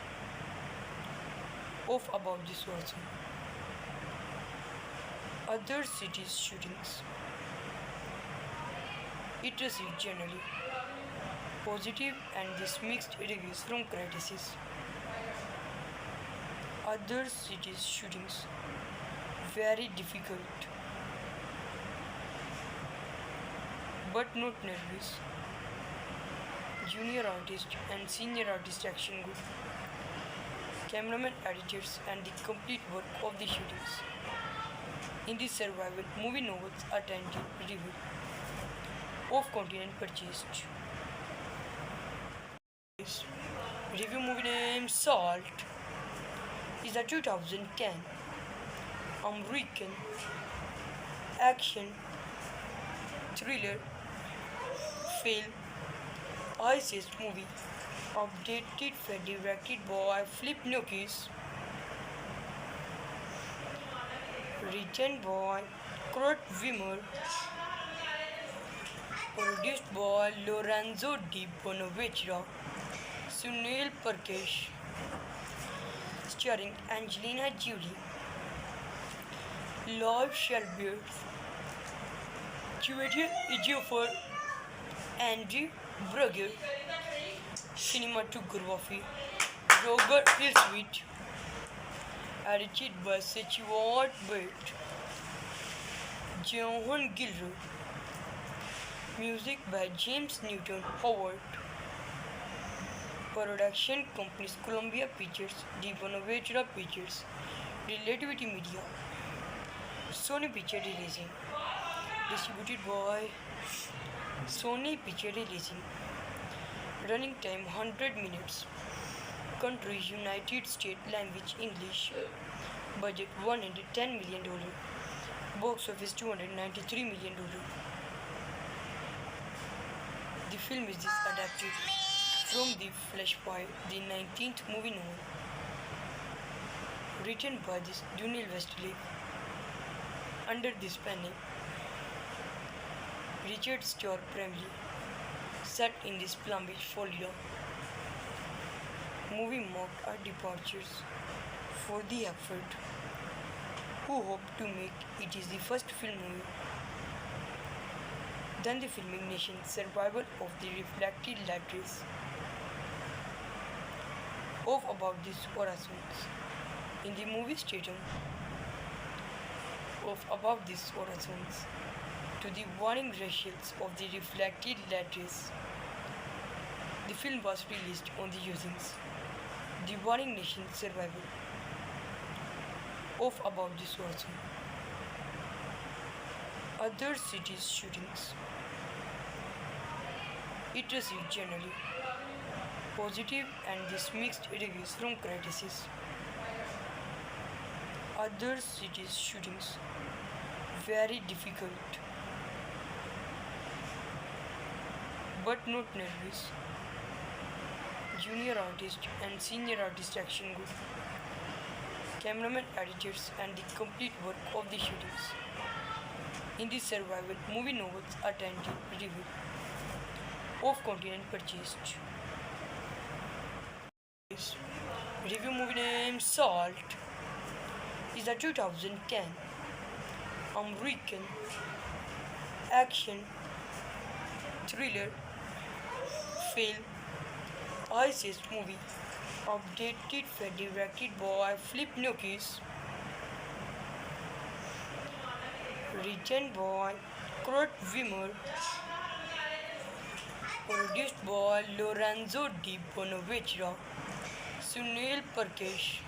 Speaker 1: of about this horizon. Other cities shootings. It received generally positive and this mixed reviews from critics. Other cities' shootings very difficult but not nervous. Junior artist and senior artist action good. Cameraman editors and the complete work of the shootings. In the survival movie novels attentive review of continent purchased. Review movie name Salt is a 2010 American action thriller film ISIS movie updated and directed by Philip Noyce, written by Kurt Wimmer, produced by Lorenzo Di Bonaventura, Sunil Parkesh, starring Angelina Jolie, Liv Shelby, Julia Ejiofor, Andrew Brugger, cinematography, Roger Hillswit, edited by Stuart Bate, Johan Gilroy, music by James Newton Howard, production companies Columbia Pictures, Di Bonaventura Pictures, Relativity Media, Sony Picture Releasing, distributed by Sony Picture Releasing. Running time 100 minutes. Country United States. Language English. Budget $110 million. Box office $293 million. The film is adapted from The Flashpoint, the 19th movie novel. Written by Dunil Westlake. Under this panel, Richard Starr primarily set in this Palm Beach, Florida. Movie marked our departures for the effort, who hoped to make it is the first film movie. Then the filming nation survival of the reflected letters of about these horizons in the movie stadium of above these horizons to the warning ratios of the reflected letters. The film was released on the usings The Warring Nation survival of about this horizon. Other cities' shootings. It received generally positive and this mixed reviews from critics. Other cities' shootings very difficult but not nervous. Junior artist and senior artist action good. Cameraman editors and the complete work of the shootings. In the survival movie novels attentive review of continent purchased. Review movie name Salt is a 2010 American action thriller film ISIS movie updated and directed by Philip Noyce, written by Kurt Wimmer, produced by Lorenzo Di Bonaventura, Sunil Parkesh,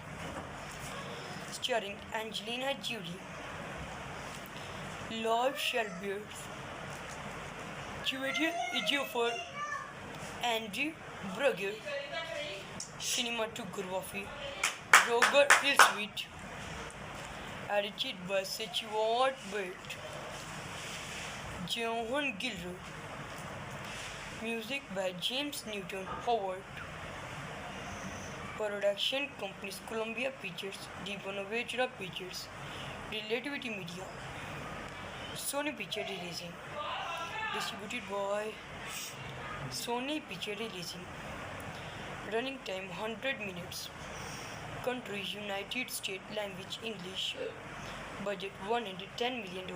Speaker 1: starring Angelina Jolie, Liv Shelby, Julia Ejiofor, Andrew Brugger, cinematography, Roger Hillswit, edited by Stuart Bate, Johan Gilroy, music by James Newton Howard, production companies Columbia Pictures, Di Bonaventura Pictures, Relativity Media, Sony Picture Releasing, distributed by Sony Picture Releasing. Running time 100 minutes. Country United States. Language English. Budget $110 million.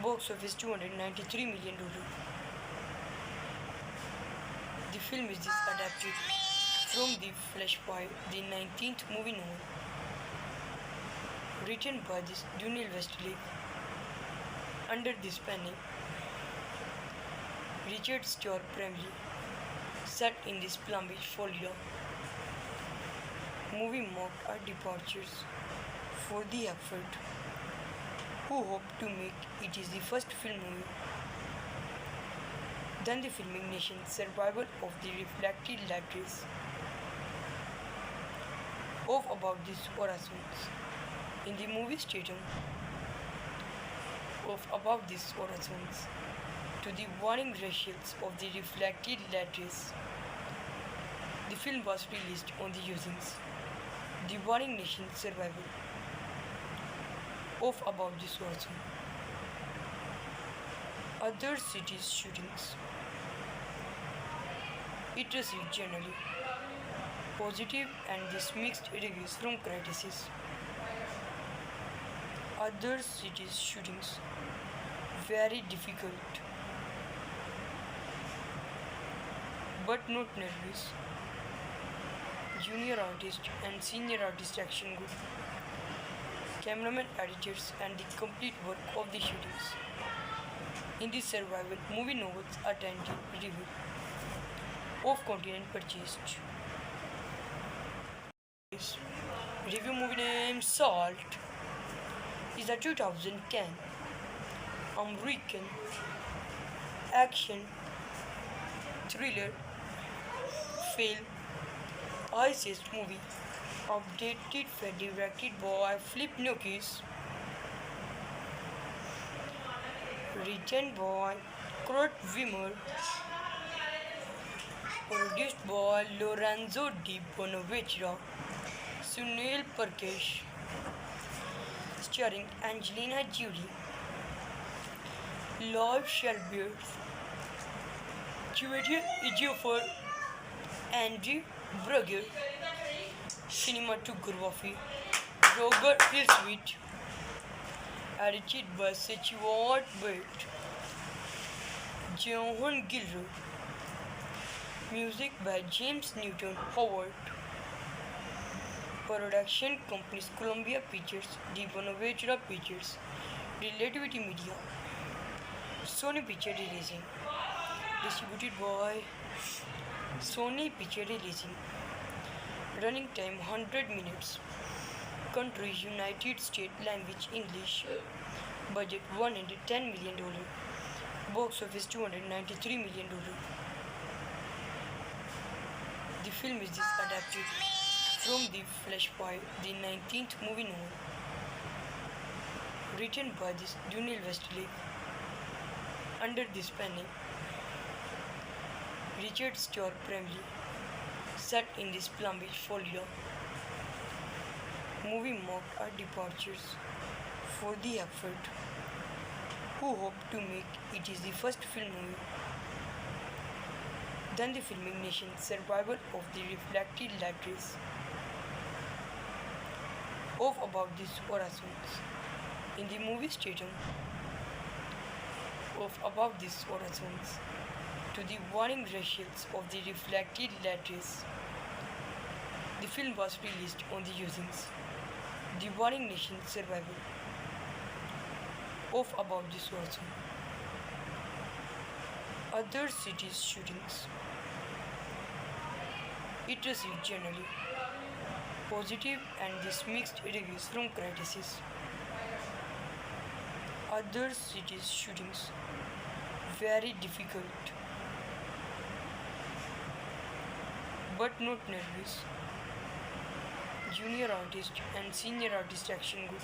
Speaker 1: Box office $293 million. The film is adapted from the Flashpoint, the 19th movie novel, written by this Daniel Westlake. Under this pen name, Richard Stuart Bramley, set in this Palm Beach, Florida. Movie marked our departures for the effort who hoped to make it is the first film movie. Then the filming nation's survival of the reflected light rays of about these horizons. In the movie stadium of about these horizons to the warning ratios of the reflected light rays. The film was released on the usings the warning nation's survival of about this horizon. Other cities' shootings. It received generally positive and this mixed reviews from critics. Other cities' shootings very difficult but not nervous. Junior artist and senior artist action group, cameraman, editors, and the complete work of the shootings. In the survival movie novels attended review of continent purchased. Review movie name Salt is a 2010 American action thriller film ISIS movie updated and directed by Philip Noyce, written by Kurt Wimmer, produced by Lorenzo Di Bonaventura, Sunil Prakash, starring Angelina Jolie, Liv Shelby, Julia Ejiofor, Andrew Brugger, cinematography, Robert Hillswit, edited by Stuart Bate, Johan Gilroy, music by James Newton Howard, production companies Columbia Pictures, Di Bonaventura Pictures, Relativity Media, Sony Picture Releasing, distributed by Sony Picture Releasing. Running time 100 minutes. Country United States, language English. Budget $110 million. Box office $293 million. The film is adapted from the Flashpoint, the 19th movie novel, written by this Daniel Westlake. Under this pen name, Richard Stuart Bramley, set in this Palm Beach, Florida. Movie marked our departures for the effort who hoped to make it is the first film movie. Then the filming nation's survival of the reflected light rays of about these horizons. In the movie stadium of about these horizons to the warning ratios of the reflected light rays. The film was released on the usings the warning nation's survival of about this horizon. Other cities' shootings. It received generally positive and this mixed reviews from critics. Other cities' shootings very difficult but not nervous. Junior artist and senior artist action group,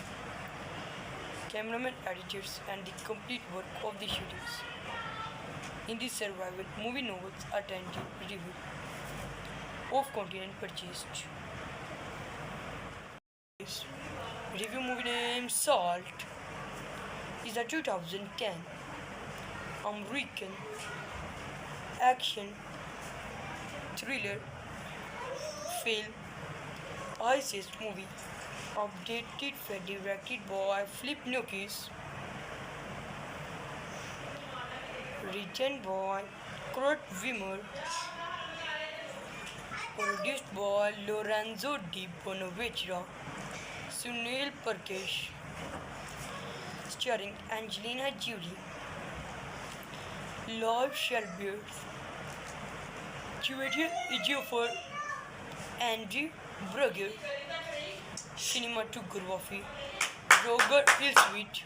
Speaker 1: cameraman, editors, and the complete work of the shootings. In the survival movie novels attended review of continent purchased. Review movie name Salt is a 2010 American action thriller film ISIS movie updated and directed by Philip Noyce, written by Kurt Wimmer, by Lorenzo Di Bonaventura, Sunil Parkesh, starring Angelina Jolie, Lloyd Shelby, Julia Ejiofor, Andrew Brugger, cinematography, Roger Hillswit,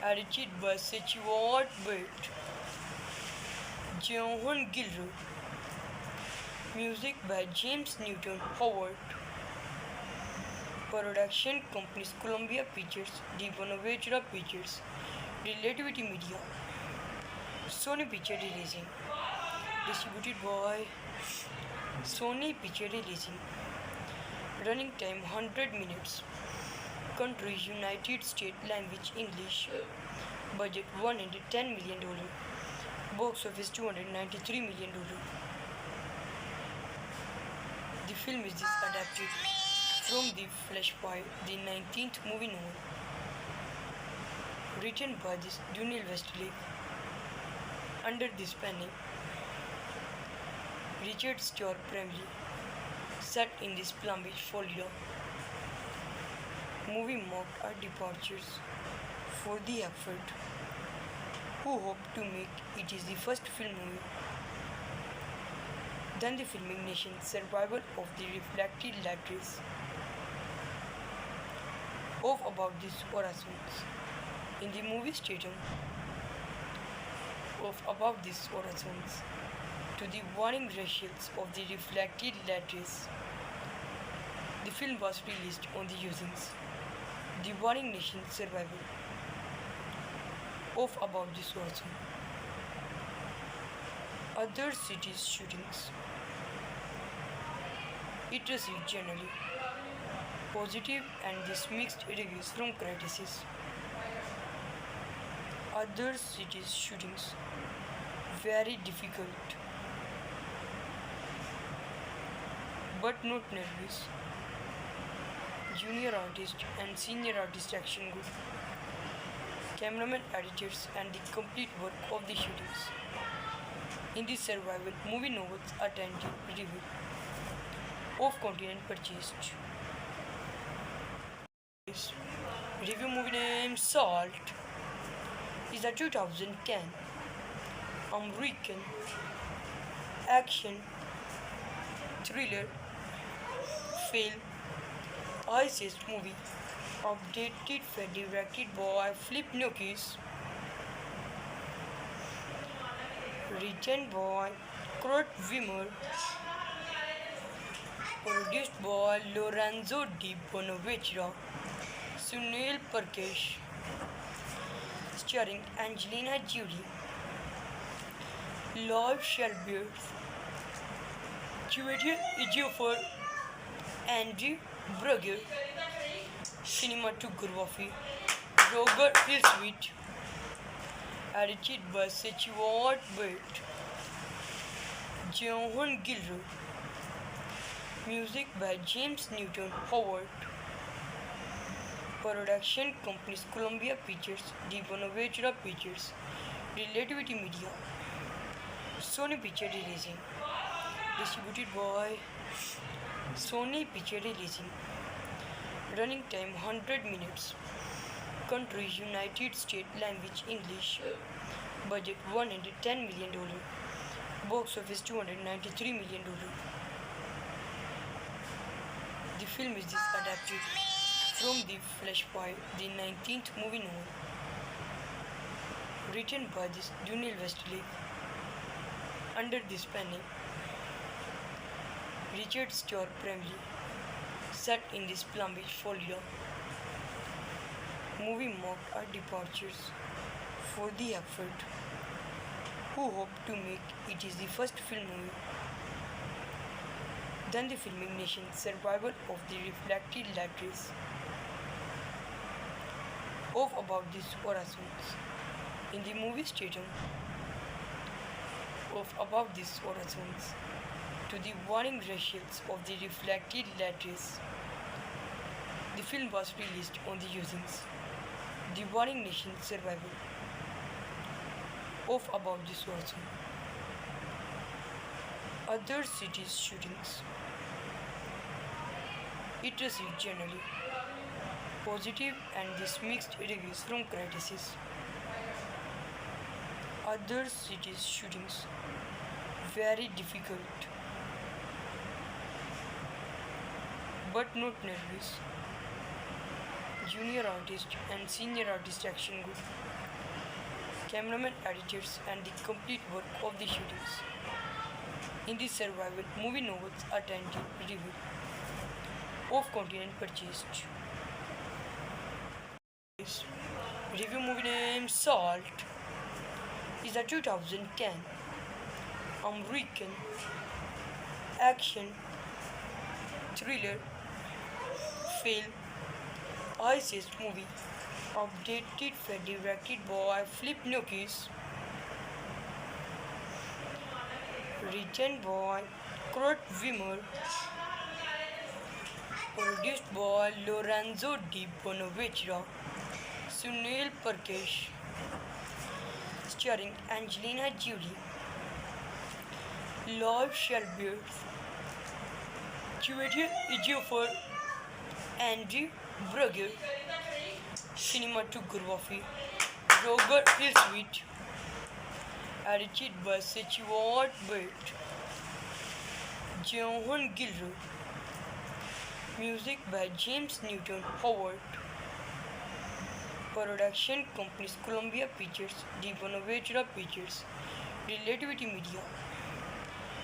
Speaker 1: edited by Stuart Bate, Johan Gilroy, music by James Newton Howard, production companies Columbia Pictures, Di Bonaventura Pictures, Relativity Media, Sony Picture Releasing, distributed by Sony Picture Releasing, running time 100 minutes, country United States, language English, budget $110 million, box office $293 million. The film is adapted from the Flashpoint, the 19th movie novel, written by Daniel Westlake. Under this pen name, Richard Starr primarily set in this Palm Beach, Florida. Movie marked our departures for the effort who hoped to make it is the first film movie. Then the filming nation's survival of the reflected letters of about these horizons in the movie stadium of about these horizons to the warning ratios of the reflected letters. The film was released on the usings the warning nation's survival of about this horizon. Other cities shootings. It received generally positive and this mixed reviews from critics. Other cities shootings very difficult but not nervous. Junior artist and senior artist action good. Cameraman, editors and the complete work of the shootings. In the survival movie novels attended review of continent purchased. Review movie name Salt is a 2010 American action thriller film ISIS movie updated and directed by Flip Noakes, written by Kurt Wimmer, produced by Lorenzo Di Bonaventura, Sunil Parkesh, starring Angelina Jolie, Lloyd Shelby, Julia Ejiofor, Andrew Brugger, cinematography, Roger Hillswit, edited by Stuart Bate, Johan Gilroy, music by James Newton Howard, production companies Columbia Pictures, Di Bonaventura Pictures, Relativity Media, Sony Picture Releasing, distributed by Sony Picture Releasing, running time 100 minutes, country United States, language English, budget $110 million, box office $293 million. The film is adapted from the Flashpoint, the 19th movie novel, written by Daniel Westlake. Under this pen name, Richard Starr primarily set in this Palm Beach, Florida. Movie marked our departures for the effort who hoped to make it is the first film movie. Then the filming nation's survival of the reflected letters of about these horizons in the movie stadium of about these horizons to the warning ratios of the reflected letters. The film was released on the usings the warning nation's survival of about this horizon. Other cities' shootings. It received generally positive and this mixed reviews from critics. Other cities' shootings very difficult but not nervous. Junior artist and senior artist action good. Cameraman, editors, and the complete work of the shootings. In the survival, movie novels attentive review of continent purchased. Review movie name Salt is a 2010 American action thriller film ISIS movie updated and directed by Philip Noyce, written by Kurt Wimmer, produced by Lorenzo Di Bonaventura, Sunil Parkesh, starring Angelina Jolie, Lloyd Shelby, Julia Ejiofor, Andrew Brugger, cinematography, Roger Hillsweet, edited by Stuart Bate, Johan Gilroy, music by James Newton Howard, production companies Columbia Pictures, Di Bonaventura Pictures, Relativity Media,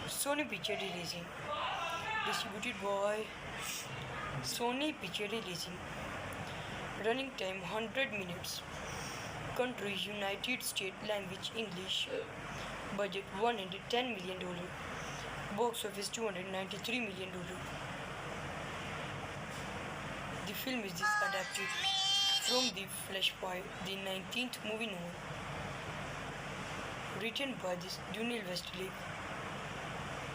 Speaker 1: Sony Picture Releasing, distributed by Sony Picture Releasing. Running time 100 minutes. Country United States, language English. Budget $110 million. Box office $293 million. The film is adapted from The Flashpoint, the 19th movie novel, written by Daniel Westlake.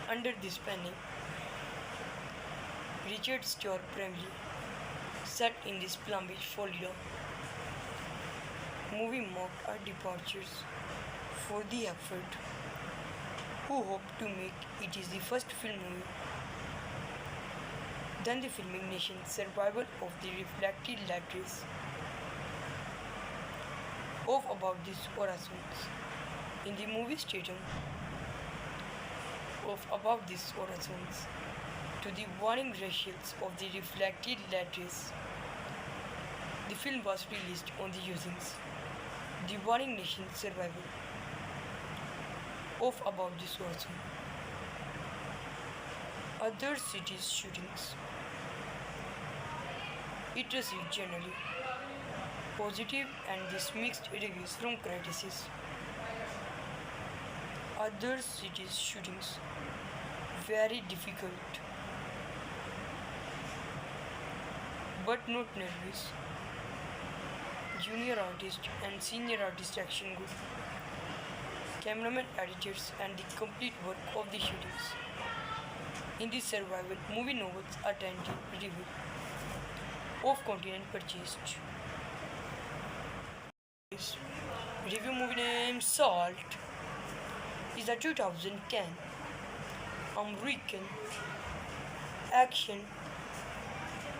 Speaker 1: Under this pen name, Richard Starr primarily set in this Palm Beach, Florida. Movie marked our departures for the effort, who hoped to make it is the first film movie. Then the filming nation survival of the reflected letters of about these horizons in the movie stadium of above these horizons to the warning ratios of the reflected letters. The film was released on the usings the warning nation survival of above this horizon. Other cities shootings. It received generally positive and this mixed reviews from critics. Other cities shootings very difficult but not nervous. Junior artist and senior artist action good. Cameraman, editors, and the complete work of the shootings. In the survival, movie novels attentive review of continent purchased. Review movie name Salt is a 2010 American action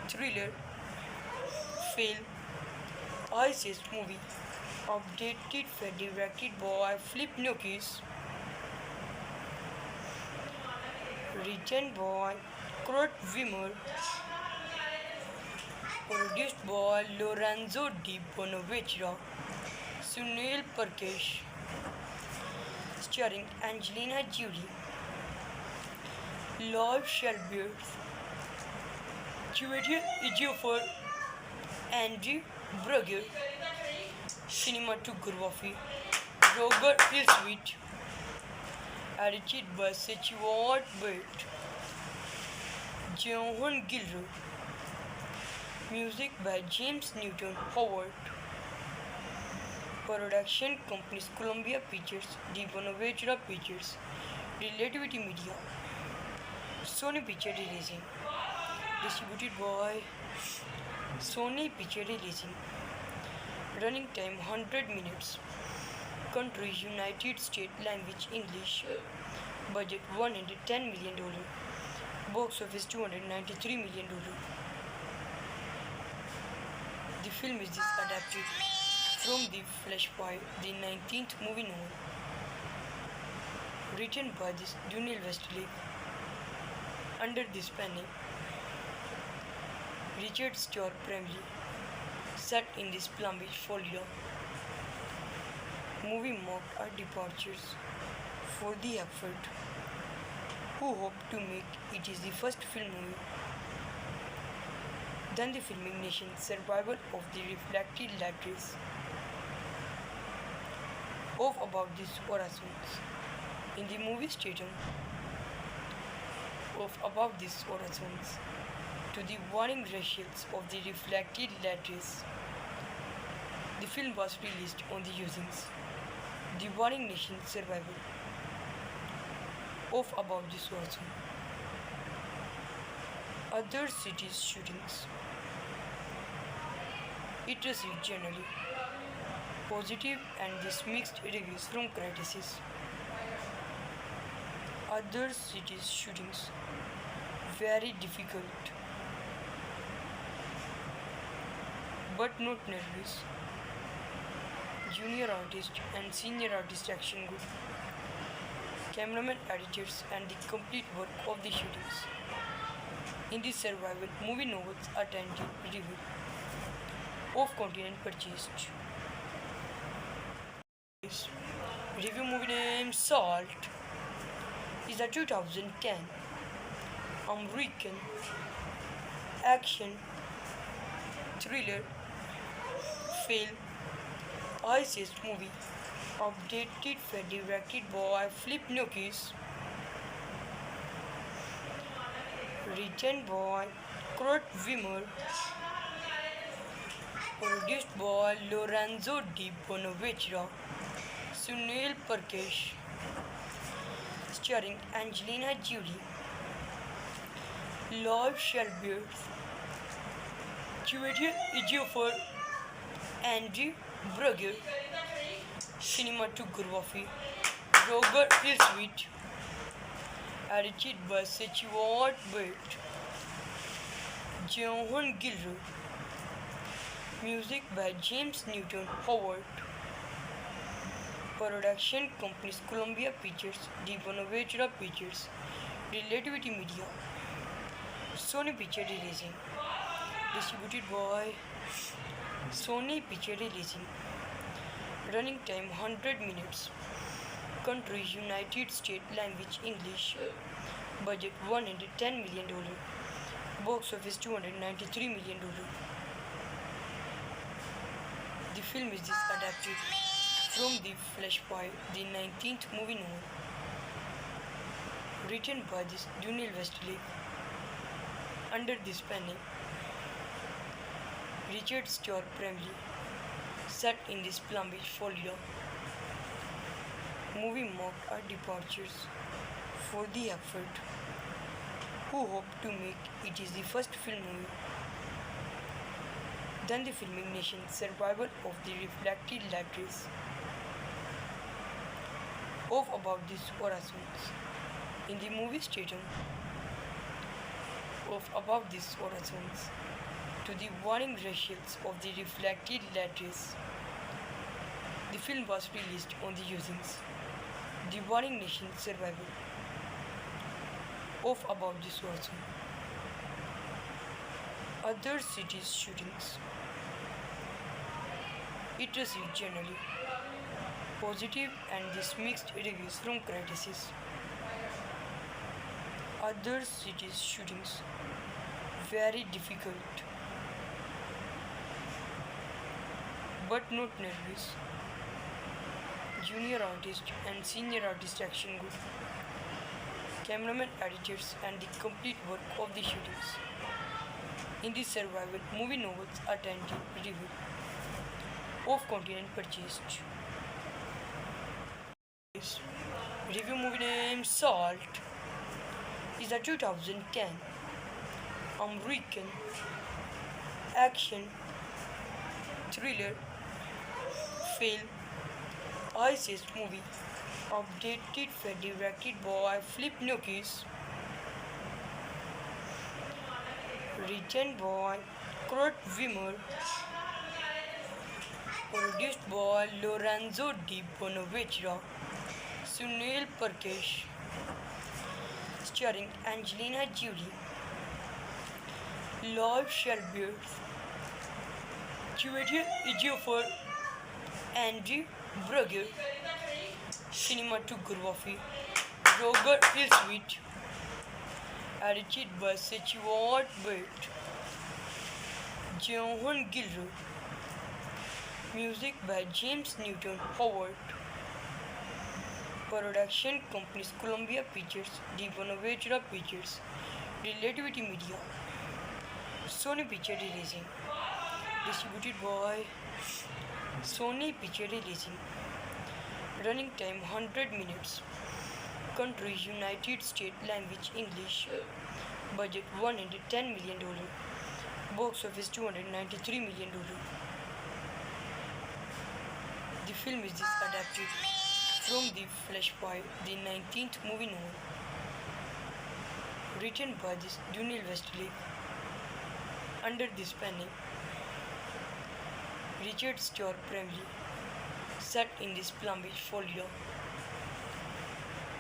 Speaker 1: thriller film ISIS movie updated and directed by Philip Noyce, written by Kurt Wimmer, produced by Lorenzo Di Bonaventura, Sunil Parkesh, starring Angelina Jolie, Lloyd Shelby, Julia Ejiofor, Andrew Brugger, cinematography, Roger Hillsweet, edited by Stuart Bate, Johan Gilroy, music by James Newton Howard, production companies Columbia Pictures, Di Bonaventura Pictures, Relativity Media, Sony Picture Releasing, distributed by Sony Picture Releasing. Running time 100 minutes. Country United States, language English. Budget $110 million. Box office $293 million. The film is adapted from The Flashpoint, the 19th movie novel, written by Daniel Westlake. Under this pen name, Richard Stuart Bramley, set in this Palm Beach, Florida. Movie marked our departures for the effort who hoped to make it is the first film movie. Then the filming nation's survival of the reflected light rays of about these horizons. In the movie statum of above these horizons to the warning ratios of the reflected light rays. The film was released on the usings the warning nation's survival of above this horizon. Other cities' shootings. It received generally positive and this mixed reviews from critics. Other cities' shootings very difficult but not nervous. Junior artist and senior artist action good. Cameraman, editors, and the complete work of the shootings. In the survival movie novels attentive review of continent purchased. Review movie name Salt is a 2010 American action thriller film ISIS movie updated and directed by Philip Noyce, written by Kurt Wimmer, produced by Lorenzo Di Bonaventura, Sunil Parkesh, starring Angelina Jolie, Lloyd Shelby, Julian Ejiofor, Andrew Brugger, cinematography, Roger Hillsweet, edited by Stuart Bate, Johan Gilroy, music by James Newton Howard, production companies Columbia Pictures, Di Bonaventura Pictures, Relativity Media, Sony Picture Releasing, distributed by Sony Picture Releasing. Running time 100 minutes. Country United States. Language English. Budget $110 million. Box office $293 million. The film is adapted from The Flashpoint, the 19th movie novel, written by Daniel Westlake. Under this pen name, Richard Stuart Bramley, set in this Palm Beach, Florida. Movie marked our departures for the effort who hoped to make it is the first film movie. Then the filming nation's survival of the reflected light rays of about these horizons. In the movie statum of above these horizons to the warning ratios of the reflected light rays. The film was released on the usings the warning nation's survival of about this horizon. Other cities' shootings. It received generally positive and this mixed reviews from critics. Other cities' shootings very difficult but not nervous. Junior artist and senior artist action good. Cameraman, editors, and the complete work of the shootings. In the survival movie novels attentive review of continent purchased. Review movie name Salt is a 2010 American action thriller film ISIS movie Updated for directed by Flip Noakes. Written by Kurt Wimmer. Produced by Lorenzo Di Bonaventura. Sunil Parkesh. Starring Angelina Jolie. Lloyd Shelby. Julia Ejiofor. Andrew Brugger. Cinematography Roger Hillswit. Edited by Stuart Bate. Johan Gilroy. Music by James Newton Howard. Production companies Columbia Pictures, Di Bonaventura Pictures, Relativity Media, Sony Picture Releasing. Distributed by Sony Picture Releasing. Running time 100 minutes. Country United States. Language English. Budget $110 million. Box office $293 million. The film is adapted from The Flash by the 19th movie novel. Written by Daniel Westlake. Under this pen name, Richard Starr primarily set in this Palm Beach, Florida.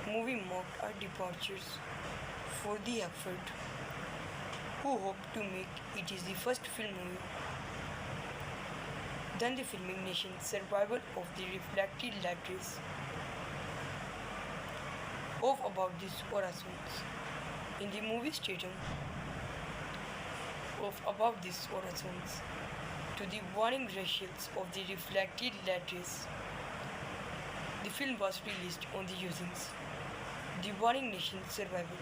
Speaker 1: Movie marked our departures for the effort, who hoped to make it is the first film movie. Then the filming nation's survival of the reflected letters of about these horizons. In the movie statum of above these horizons to the warning ratios of the reflected letters. The film was released on the usings the warring nation's survival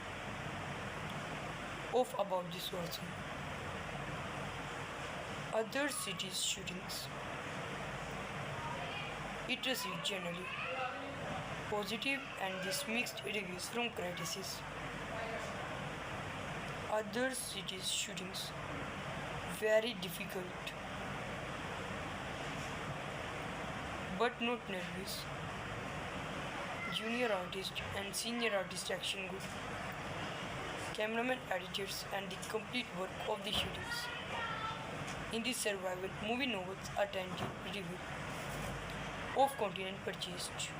Speaker 1: of about this horizon. Other cities' shootings. It received generally positive and this mixed reviews from critics. Other cities' shootings very difficult but not nervous. Junior artist and senior artist action group. Cameraman, editors and the complete work of the shootings. In the survival movie novels attended review of content purchased.